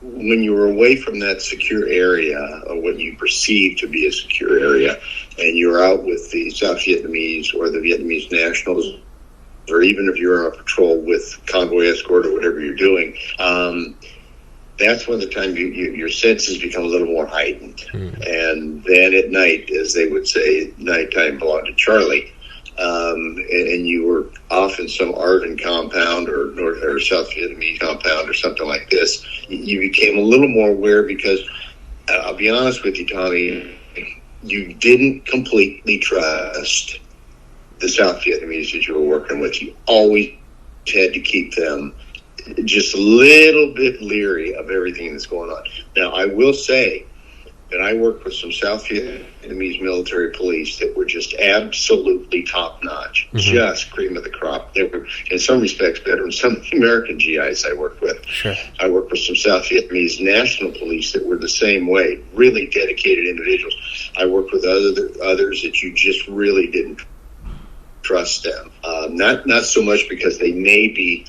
when you were away from that secure area, or what you perceive to be a secure area, and you're out with the South Vietnamese or the Vietnamese nationals, or even if you're on a patrol with convoy escort or whatever you're doing, that's when the time your senses become a little more heightened. And then at night, as they would say, nighttime belonged to Charlie. And you were off in some ARVN compound or South Vietnamese compound or something like this, you became a little more aware, because I'll be honest with you, Tommy, you didn't completely trust the South Vietnamese that you were working with. You always had to keep them just a little bit leery of everything that's going on. Now, I will say that I worked with some South Vietnamese military police that were just absolutely top-notch, just cream of the crop. They were, in some respects, better than some of the American GIs I worked with. Sure. I worked with some South Vietnamese national police that were the same way, really dedicated individuals. I worked with others that you just really didn't trust them. Not so much because they may be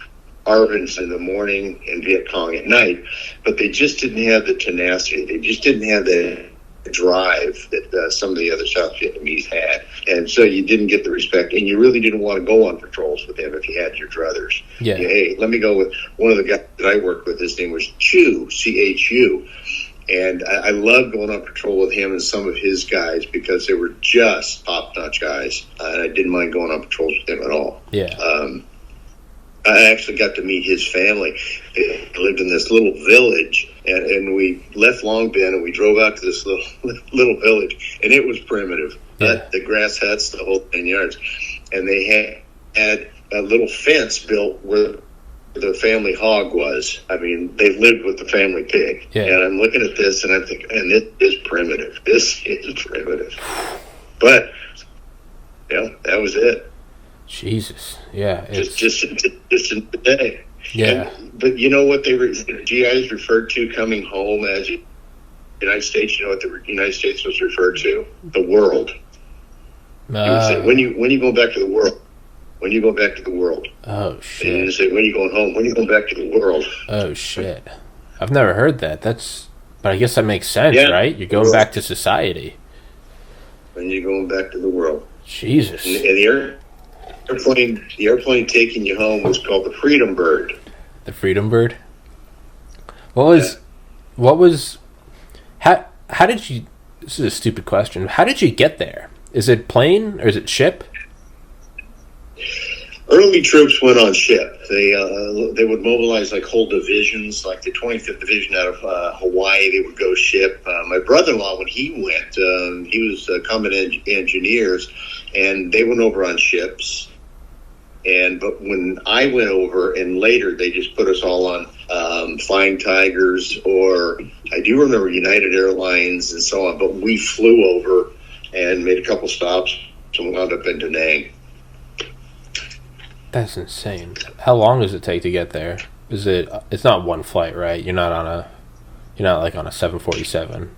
ARVNs in the morning and Viet Cong at night, but they just didn't have the tenacity. They just didn't have the drive that some of the other South Vietnamese had. And so you didn't get the respect, and you really didn't want to go on patrols with them if you had your druthers. Yeah. Hey, let me go with one of the guys that I worked with. His name was Chu, C-H-U. And I loved going on patrol with him and some of his guys, because they were just top-notch guys. And I didn't mind going on patrols with them at all. Yeah. I actually got to meet his family. They lived in this little village, and we left Long Binh and we drove out to this little village, and it was primitive. The grass huts, the whole 10 yards. And they had a little fence built where the family hog was. I mean, they lived with the family pig. Yeah. And I'm looking at this and I'm thinking, man, this is primitive. This is primitive. But, that was it. Jesus. Yeah. It's just in the day. Yeah. But you know what GIs referred to coming home as United States? You know what the United States was referred to? The world. You would say, when you go back to the world? When you go back to the world? Oh, shit. And you say, when you going home? When you going back to the world? Oh, shit. I've never heard that. But I guess that makes sense, right? You're going back to society. When you're going back to the world. Jesus. And the airplane taking you home was called the Freedom Bird. The Freedom Bird? How did you, this is a stupid question, how did you get there? Is it plane or is it ship? Early troops went on ship. They would mobilize like whole divisions, like the 25th Division out of Hawaii. They would go ship. My brother-in-law, when he went, he was combat engineers, and they went over on ships. But when I went over, and later they just put us all on Flying Tigers, or I do remember United Airlines and so on. But we flew over and made a couple stops, and wound up in Da Nang. That's insane. How long does it take to get there? It's not one flight, right? You're not like on a 747.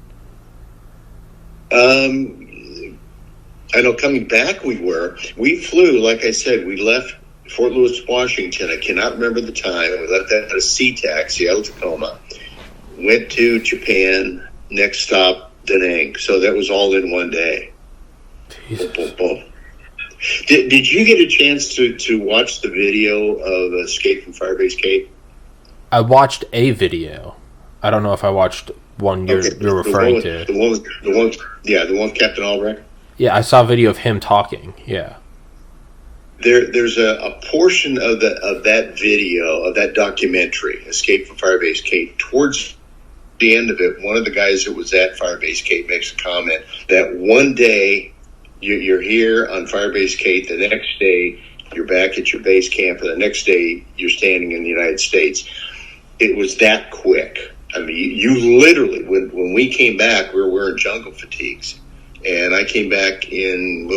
I know coming back we flew, like I said, we left Fort Lewis, Washington. I cannot remember the time. We left that at a SeaTac, Seattle Tacoma. Went to Japan, next stop, Da Nang. So that was all in one day. Boom, boom, boom. Did you get a chance to watch the video of Escape from Firebase Cape? I watched a video. I don't know if I watched one you're referring to. The one with Captain Albrecht. Yeah, I saw a video of him talking. Yeah. There's a portion of that video, of that documentary, Escape from Firebase Cape. Towards the end of it, one of the guys that was at Firebase Cape makes a comment that one day you're here on Firebase Cape, the next day you're back at your base camp, and the next day you're standing in the United States. It was that quick. I mean, you literally, when we came back, we were wearing jungle fatigues. And I came back in,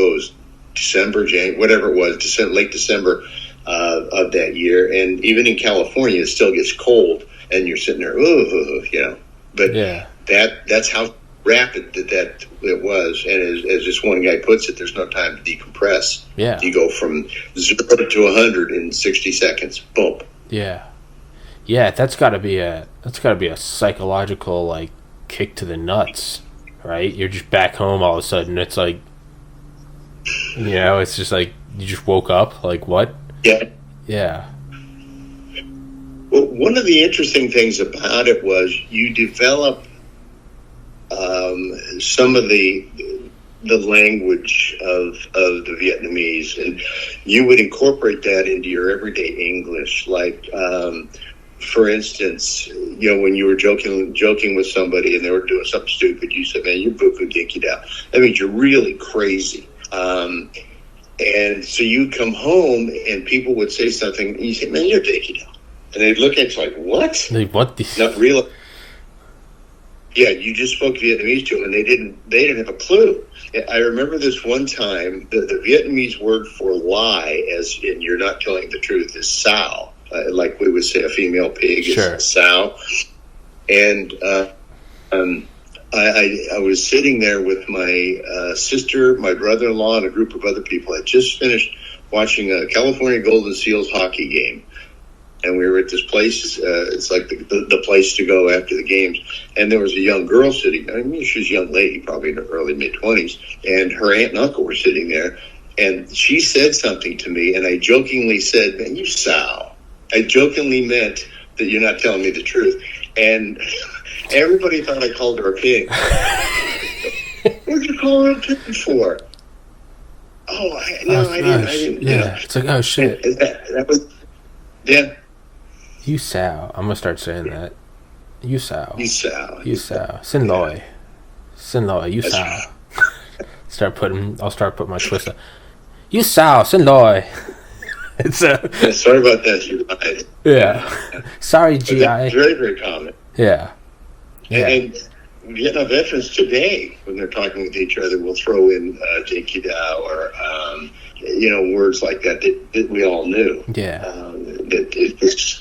December, January, whatever it was, late December of that year. And even in California, it still gets cold, and you're sitting there, But yeah, that's how rapid that it was. And as this one guy puts it, there's no time to decompress. Yeah. You go from 0 to 100 in 60 seconds. Boom. Yeah. Yeah, that's got to be a psychological, like, kick to the nuts. Right? You're just back home all of a sudden. It's like, it's just like you just woke up. Like, what? Yeah. Yeah. Well, one of the interesting things about it was you develop some of the language of the Vietnamese, and you would incorporate that into your everyday English. Like, for instance, when you were joking with somebody and they were doing something stupid, you said, "Man, you're buku dinky down." That means you're really crazy. And so you come home and people would say something, and you say, "Man, you're dinky down," and they'd look at you like, "What? What? Not real." Yeah, you just spoke Vietnamese to them, and they didn't have a clue. I remember this one time, the Vietnamese word for lie, as in you're not telling the truth, is sow. Like we would say a female pig Sure. is sow. And I was sitting there with my sister, my brother-in-law, and a group of other people. I just finished watching a California Golden Seals hockey game. And we were at this place, it's like the place to go after the games. And there was a young girl sitting there. I mean, she was a young lady, probably in her early, mid-20s. And her aunt and uncle were sitting there. And she said something to me, and I jokingly said, "Man, you sow." I jokingly meant that you're not telling me the truth. And everybody thought I called her a pig. What did you call her a pig for? Oh, I didn't. Yeah, it's like, oh, shit. That was, yeah. You sow. I'm gonna start saying that. You sow. You sow. You sow. Sin Loi. Sin Loi. You sow. I'll start putting my twist up. You sow. Sin Loi. It's sorry about that. You lied. Yeah. Sorry, GI. That's very, very common. Yeah. Yeah. And Vietnam veterans today, when they're talking with each other, will throw in Dinky Da or words like that we all knew. Yeah. It's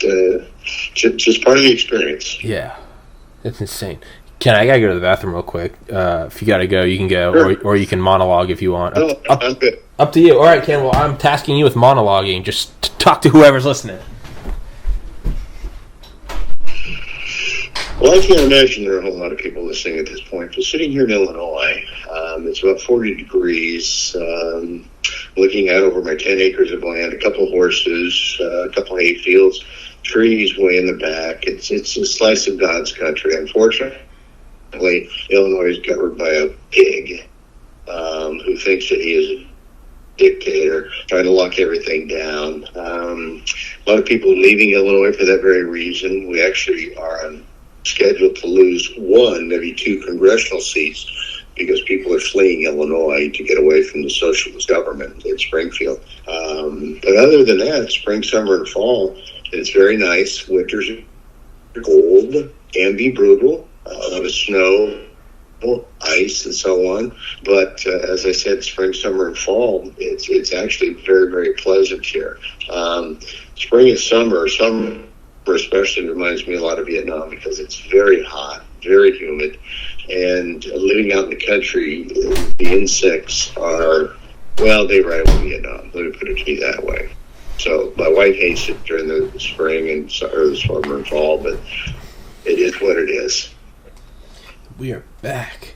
just part of the experience. Yeah. It's insane. I gotta go to the bathroom real quick. If you gotta go, you can go, Sure. or you can monologue if you want. No, I'm good. Up to you. All right, Ken. Well, I'm tasking you with monologuing. Just talk to whoever's listening. Well, I can't imagine there are a whole lot of people listening at this point. But sitting here in Illinois, it's about 40 degrees. Looking out over my 10 acres of land, a couple horses, a couple hay fields, trees way in the back. It's a slice of God's country. Unfortunately, Illinois is governed by a pig who thinks that he is a dictator, trying to lock everything down. A lot of people leaving Illinois for that very reason. We actually are on schedule to lose one, maybe two congressional seats because people are fleeing Illinois to get away from the socialist government in Springfield. But other than that, spring, summer, and fall, it's very nice. Winters are cold, can be brutal, a lot of snow, ice, and so on. But as I said, spring, summer, and fall, it's actually very, very pleasant here. Spring and summer especially reminds me a lot of Vietnam because it's very hot, very humid. and living out in the country, the insects are, well, they rival Vietnam. Let me put it to you that way. So my wife hates it during the spring and or the summer and fall, but it is what it is. We are back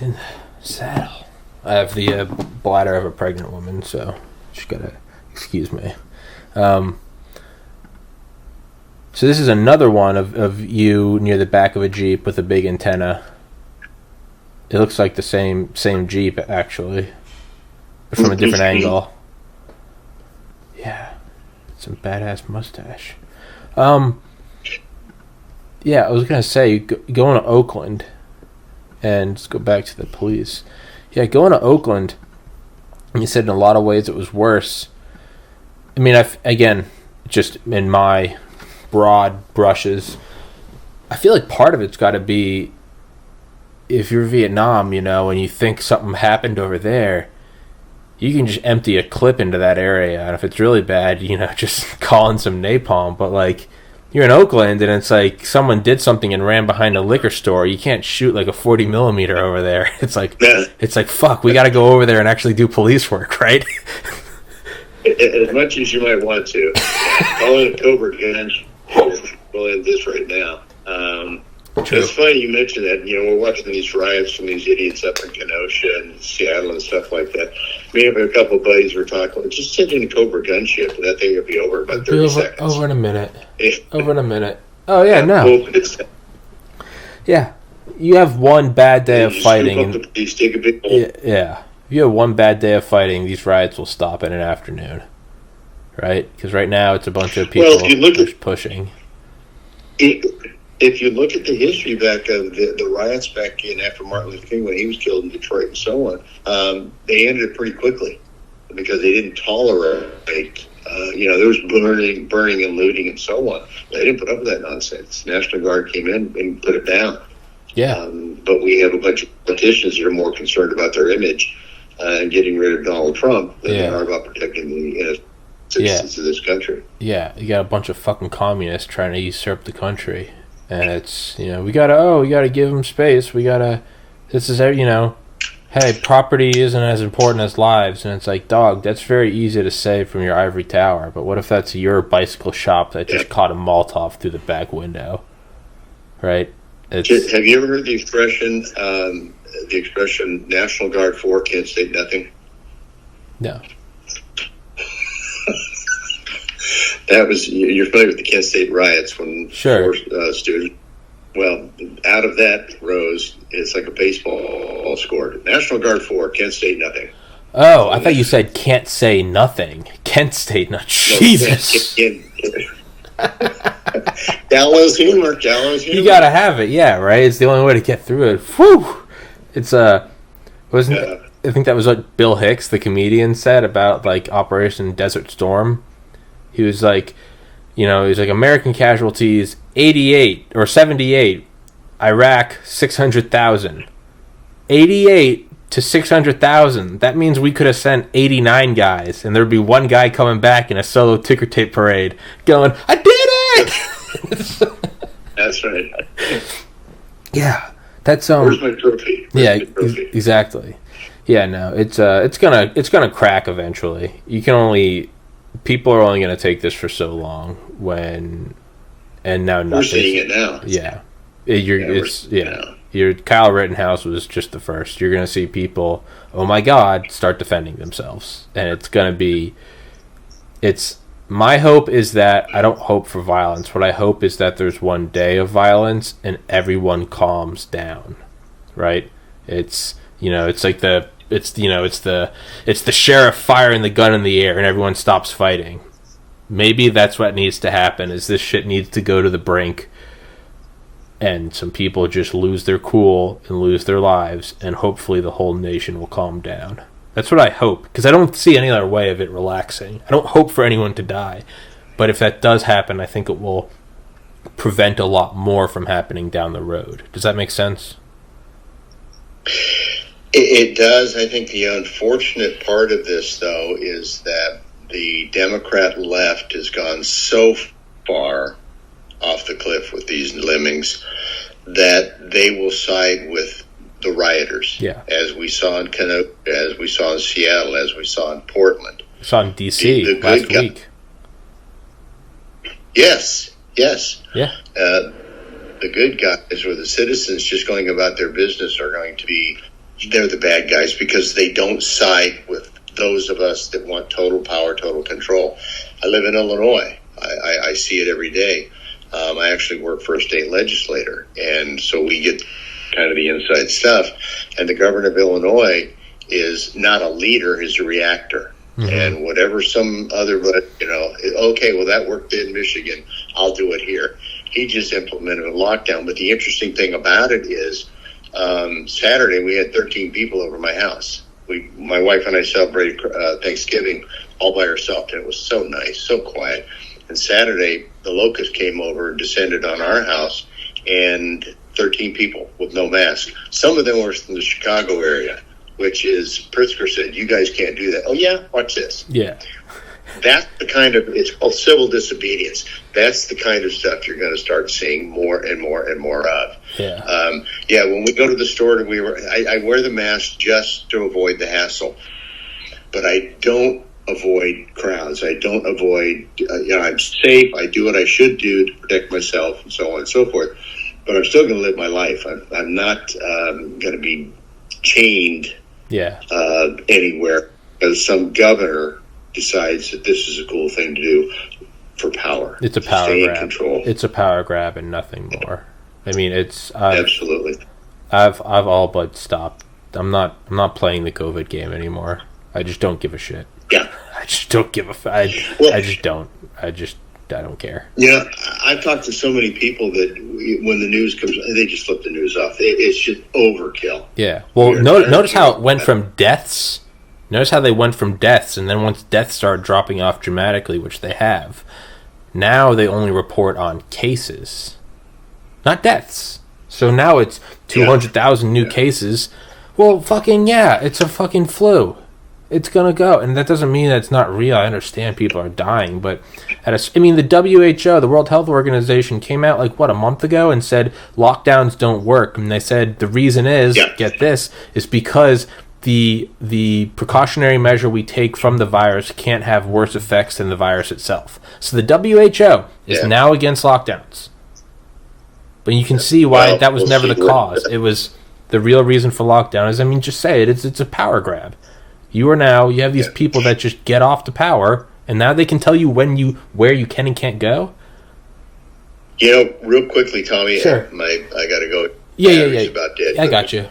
in the saddle. I have the bladder of a pregnant woman, so just gotta excuse me. So this is another one of you near the back of a Jeep with a big antenna. It looks like the same Jeep, actually, but from a different angle. Yeah, some badass mustache. Yeah, I was gonna say, going to Oakland, and let's go back to the police. Yeah, going to Oakland, you said in a lot of ways it was worse. I mean, again, just in my broad brushes, I feel like part of it's got to be, if you're Vietnam, and you think something happened over there, you can just empty a clip into that area, and if it's really bad, just call in some napalm. But like, you're in Oakland, and it's like someone did something and ran behind a liquor store. You can't shoot like a 40 millimeter over there. It's like fuck, we got to go over there and actually do police work, right? As much as you might want to, call it a covert gun. We'll end this right now. It's funny you mentioned that. We're watching these riots from these idiots up in Kenosha and Seattle and stuff like that. Me and a couple of buddies were talking, just send in a cobra gunship, and that thing would be over in about 30 seconds. Over in a minute. Over in a minute. Oh, yeah, no. Yeah. You have one bad day of fighting. Yeah. If you have one bad day of fighting, these riots will stop in an afternoon. Right? Because right now it's a bunch of people pushing. If you look at the history back of the riots back in after Martin Luther King, when he was killed in Detroit and so on, they ended it pretty quickly because they didn't tolerate, there was burning and looting and so on. They didn't put up with that nonsense. National Guard came in and put it down. Yeah. But we have a bunch of politicians that are more concerned about their image and getting rid of Donald Trump than they are about protecting the citizens of this country. Yeah, you got a bunch of fucking communists trying to usurp the country. And it's, we gotta give them space. Hey, property isn't as important as lives. And it's like, dog, that's very easy to say from your ivory tower. But what if that's your bicycle shop that just caught a Molotov through the back window? Right? Have you ever heard the expression, National Guard 4 can't say nothing? No. That was, you're familiar with the Kent State riots when four students, out of that rose, it's like a baseball score. National Guard 4, Kent State nothing. Oh, I thought you said can't say nothing. Kent State nothing. Jesus. Gallows humor. You gotta have it, yeah, right? It's the only way to get through it. Whew! It's, I think that was what Bill Hicks, the comedian, said about, like, Operation Desert Storm. He was like, American casualties 88 or 78, Iraq 600,000. 88 to 600,000. That means we could have sent 89 guys, and there'd be one guy coming back in a solo ticker tape parade, going, "I did it!" That's right. Yeah, that's Where's my trophy? Exactly. Yeah, no, it's gonna crack eventually. People are only going to take this for so long and now nothing. We're seeing it now. Yeah. Your Kyle Rittenhouse was just the first. You're going to see people, oh my God, start defending themselves. And it's going to be, my hope is that, I don't hope for violence. What I hope is that there's one day of violence and everyone calms down. Right? It's like it's the sheriff firing the gun in the air and everyone stops fighting. Maybe that's what needs to happen, is this shit needs to go to the brink and some people just lose their cool and lose their lives, and hopefully the whole nation will calm down. That's what I hope, because I don't see any other way of it relaxing. I don't hope for anyone to die, but if that does happen, I think it will prevent a lot more from happening down the road. Does that make sense? It does. I think the unfortunate part of this, though, is that the Democrat left has gone so far off the cliff with these lemmings that they will side with the rioters. Yeah. As we saw in Kenosha, as we saw in Seattle, as we saw in Portland. We saw in D.C. The last week. Yes. Yeah. The good guys or the citizens just going about their business are going to be, they're the bad guys because they don't side with those of us that want total power, total control. I live in Illinois. I see it every day. I actually work for a state legislator, and so we get kind of the inside stuff. And the governor of Illinois is not a leader, he's a reactor. Mm-hmm. And whatever some other, okay, well, that worked in Michigan, I'll do it here. He just implemented a lockdown. But the interesting thing about it is Saturday we had 13 people over my house. My wife and I celebrated Thanksgiving all by ourselves, and it was so nice, so quiet. And Saturday, the locusts came over and descended on our house, and 13 people with no mask. Some of them were from the Chicago area, which is, Pritzker said, you guys can't do that. Oh, yeah? Watch this. Yeah. That's the kind of, it's called civil disobedience. That's the kind of stuff you're going to start seeing more and more and more of. Yeah. When we go to the store, I wear the mask just to avoid the hassle. But I don't avoid crowds. I don't avoid, I'm safe. I do what I should do to protect myself and so on and so forth. But I'm still going to live my life. I'm not going to be chained anywhere because some governor decides that this is a cool thing to do for power. It's a power grab. Control. It's a power grab and nothing more. I mean, it's absolutely. I've all but stopped. I'm not playing the COVID game anymore. I just don't give a shit. Yeah. I just don't give a. I just don't. I don't care. Yeah, I've talked to so many people that when the news comes, they just flip the news off. It's just overkill. Yeah. Well, notice how it went from deaths. Notice how they went from deaths, and then once deaths started dropping off dramatically, which they have, now they only report on cases, not deaths. So now it's 200,000 new cases. Well, fucking yeah, it's a fucking flu. It's gonna go, and that doesn't mean that it's not real. I understand people are dying, but the WHO, the World Health Organization, came out a month ago and said lockdowns don't work, and they said the reason is, get this, is because the precautionary measure we take from the virus can't have worse effects than the virus itself. So the WHO is now against lockdowns, but you can see why that was never the cause. It was the real reason for lockdown is, just say it. It's a power grab. You have these people that just get off the power, and now they can tell you where you can and can't go. Real quickly, Tommy. Sure. I got to go. Yeah. About dead. I got you.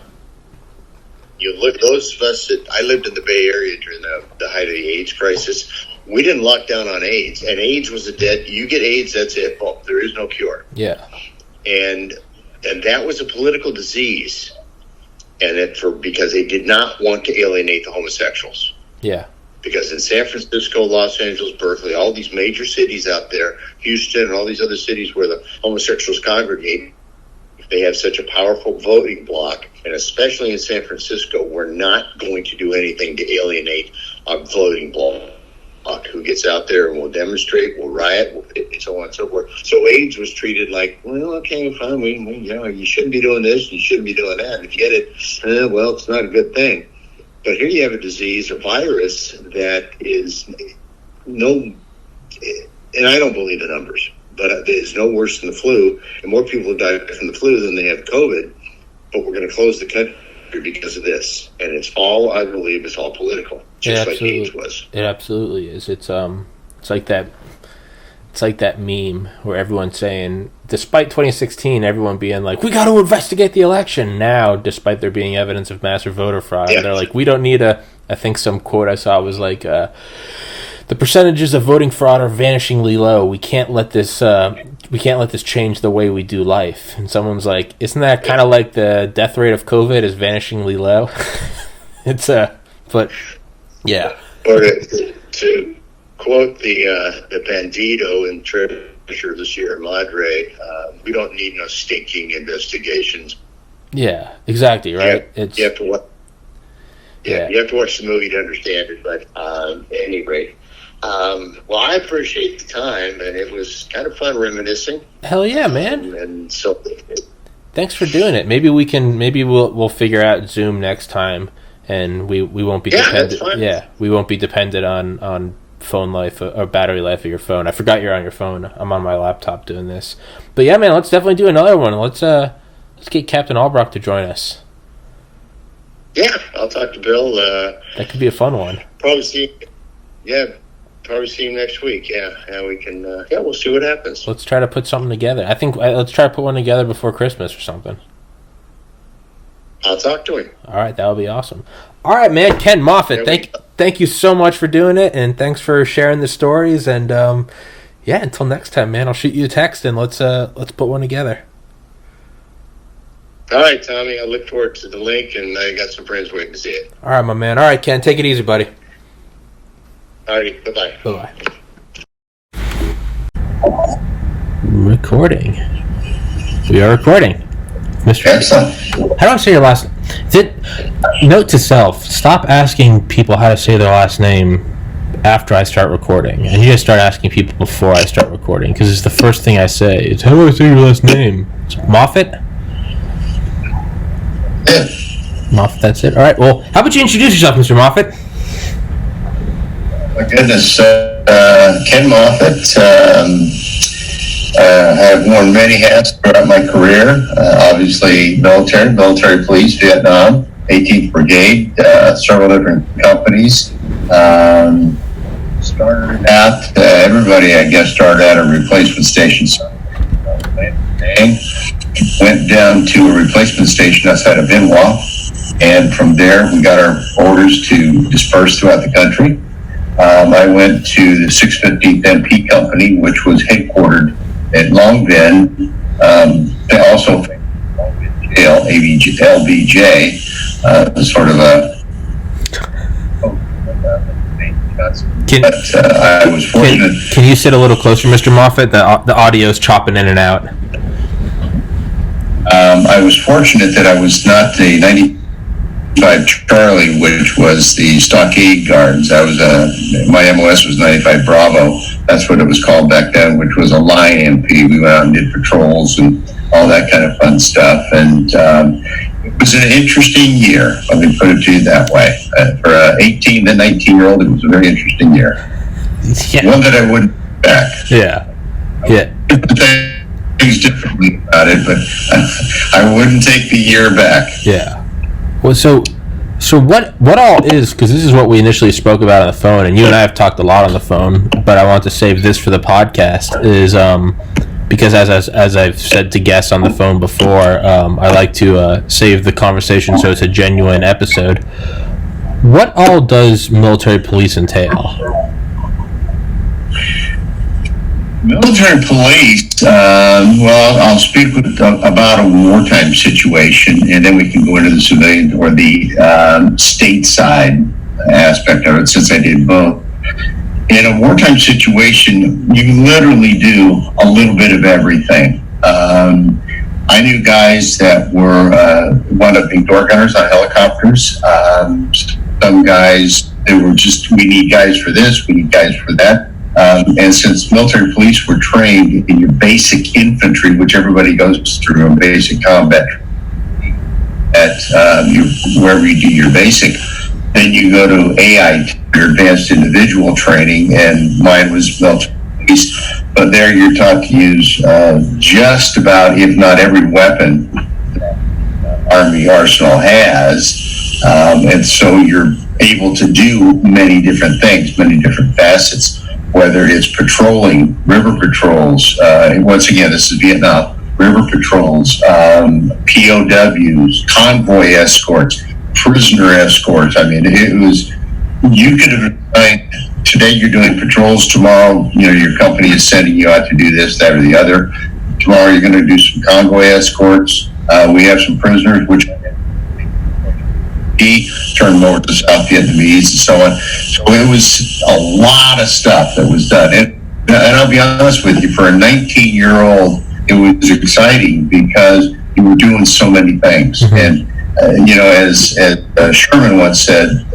You look, those of us that I lived in the Bay Area during the height of the AIDS crisis. We didn't lock down on AIDS, and AIDS was you get AIDS, that's it. Well, there is no cure. Yeah. And that was a political disease. And because they did not want to alienate the homosexuals. Yeah. Because in San Francisco, Los Angeles, Berkeley, all these major cities out there, Houston, and all these other cities where the homosexuals congregate, they have such a powerful voting bloc. And especially in San Francisco, we're not going to do anything to alienate our voting bloc. Who gets out there and will demonstrate, will riot, and so on and so forth. So AIDS was treated like, well, okay, fine, you shouldn't be doing this, you shouldn't be doing that. And if you get it, well, it's not a good thing. But here you have a disease, a virus that is and I don't believe the numbers, but it's no worse than the flu, and more people have died from the flu than they have COVID. But we're going to close the country because of this, and I believe it's all political, just like AIDS was. It absolutely is. It's like that meme where everyone's saying, despite 2016, everyone being like, we got to investigate the election now, despite there being evidence of massive voter fraud. Yeah. They're like, we don't need I think some quote I saw was like, the percentages of voting fraud are vanishingly low. We can't let this change the way we do life. And someone's like, isn't that kind of like the death rate of COVID is vanishingly low? But yeah. Or to quote the Bandito in Treasure of the Sierra Madre, we don't need no stinking investigations. Yeah, exactly, right? You have to watch. Yeah, you have to watch the movie to understand it. But at any rate, well, I appreciate the time, and it was kind of fun reminiscing. Hell yeah, man! And so, thanks for doing it. Maybe we'll figure out Zoom next time, and we won't be dependent. Yeah, we won't be dependent on phone life or battery life of your phone. I forgot you're on your phone. I'm on my laptop doing this. But yeah, man, let's definitely do another one. Let's get Captain Albrock to join us. Yeah, I'll talk to Bill. That could be a fun one. Probably see him next week. Yeah, we can. We'll see what happens. Let's try to put something together. I think let's try to put one together before Christmas or something. I'll talk to him. All right, that would be awesome. All right, man, Ken Moffat, thank you so much for doing it, and thanks for sharing the stories. And until next time, man, I'll shoot you a text and let's put one together. All right, Tommy, I look forward to the link, and I got some friends waiting to see it. All right, my man. All right, Ken, take it easy, buddy. All right, bye-bye. Bye-bye. Recording. We are recording. Mr. Excellent. How do I say your last name? Note to self, stop asking people how to say their last name after I start recording. And you just start asking people before I start recording, because it's the first thing I say. It's, how do I say your last name? It's Moffat? Yeah. Moffat, that's it. All right, well, how about you introduce yourself, Mr. Moffat? My goodness, Ken Moffat. I've worn many hats throughout my career. Obviously, military police, Vietnam, 18th Brigade, several different companies. Started out, everybody, I guess, started at a replacement station. Went down to a replacement station outside of Benoit, and from there we got our orders to disperse throughout the country. I went to the 615th MP Company, which was headquartered at Long Binh, also jail, LBJ, sort of a. I was fortunate. Can you sit a little closer, Mr. Moffat? The audio's chopping in and out. I was fortunate that I was not the 95 Charlie, which was the stockade guards. I was my MOS was 95 Bravo. That's what it was called back then, which was a line MP. We went out and did patrols and all that kind of fun stuff. And it was an interesting year. Let me put it to you that way. For an 18 to 19-year-old, it was a very interesting year. Yeah. One that I wouldn't back. Yeah. Things differently about it, but I wouldn't take the year back. Yeah. Well, so what all is, because this is what we initially spoke about on the phone, and you and I have talked a lot on the phone, but I want to save this for the podcast, is because as I've said to guests on the phone before, I like to save the conversation so it's a genuine episode. What all does military police entail? Military police, well, I'll speak about a wartime situation, and then we can go into the civilian or the stateside aspect of it, since I did both. In a wartime situation, you literally do a little bit of everything. I knew guys that were wound up being door gunners on helicopters. Some guys, they were just, we need guys for this, we need guys for that. And since military police were trained in your basic infantry, which everybody goes through in basic combat, at wherever you do your basic, then you go to AI, your advanced individual training, and mine was military police. But there you're taught to use just about, if not every weapon the Army arsenal has. And so you're able to do many different things, many different facets. Whether it's patrolling, river patrols, once again, this is Vietnam, river patrols, POWs, convoy escorts, prisoner escorts. I mean, it was, you could have, today you're doing patrols, tomorrow, your company is sending you out to do this, that, or the other. Tomorrow you're going to do some convoy escorts. We have some prisoners, which turn them over to South Vietnamese and so on. So it was a lot of stuff that was done. And I'll be honest with you, for a 19-year-old, it was exciting because you were doing so many things. Mm-hmm. And, as Sherman once said,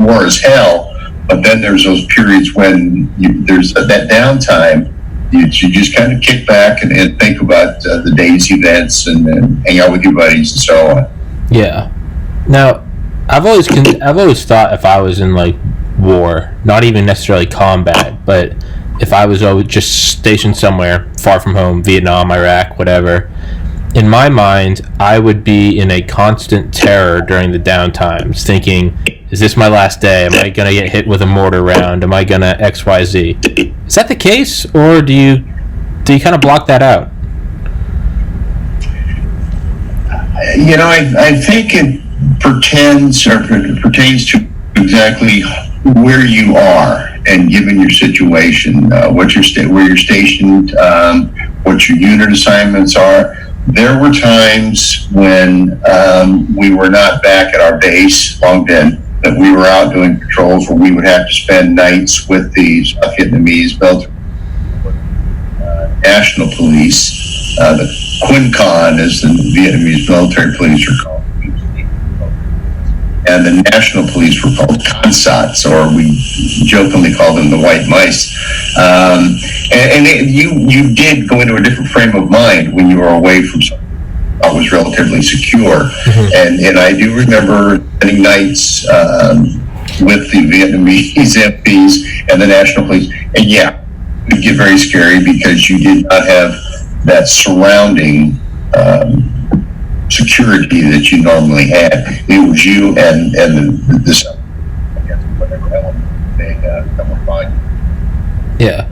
war is hell, but then there's those periods when there's that downtime you just kind of kick back and think about the day's events and hang out with your buddies and so on. Yeah. Now, I've always thought if I was in like war, not even necessarily combat, but if I was just stationed somewhere far from home, Vietnam, Iraq, whatever, in my mind, I would be in a constant terror during the downtimes, thinking, is this my last day? Am I going to get hit with a mortar round? Am I going to XYZ? Is that the case, or do you kind of block that out? You know, I think it pertains to exactly where you are and given your situation, where you're stationed, what your unit assignments are. There were times when we were not back at our base, Long Binh, that we were out doing patrols where we would have to spend nights with the South Vietnamese military, national police, the Quin Con, as the Vietnamese military police are called, and the national police were called Consats, or we jokingly called them the white mice. You did go into a different frame of mind when you were away from something that was relatively secure. Mm-hmm. And I do remember spending nights with the Vietnamese MPs and the national police. And yeah, it would get very scary because you did not have that surrounding security that you normally had. It was you and the whatever element they come upon you. Yeah.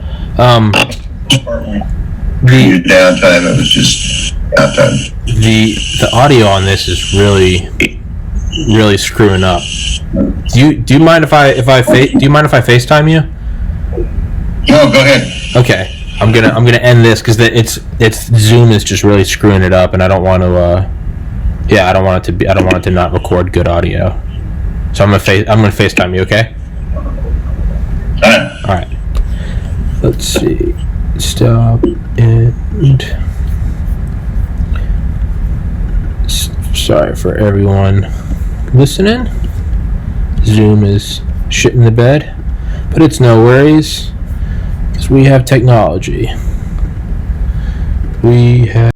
The downtime, it was just downtime. The audio on this is really screwing up. Do you mind if I FaceTime you? No, go ahead. Okay. I'm gonna end this because it's Zoom is just really screwing it up, and I don't want to. I don't want it to not record good audio. So I'm gonna FaceTime you. Okay. All right. Let's see. Stop and. Sorry for everyone listening. Zoom is shitting the bed, but it's no worries. We have technology. We have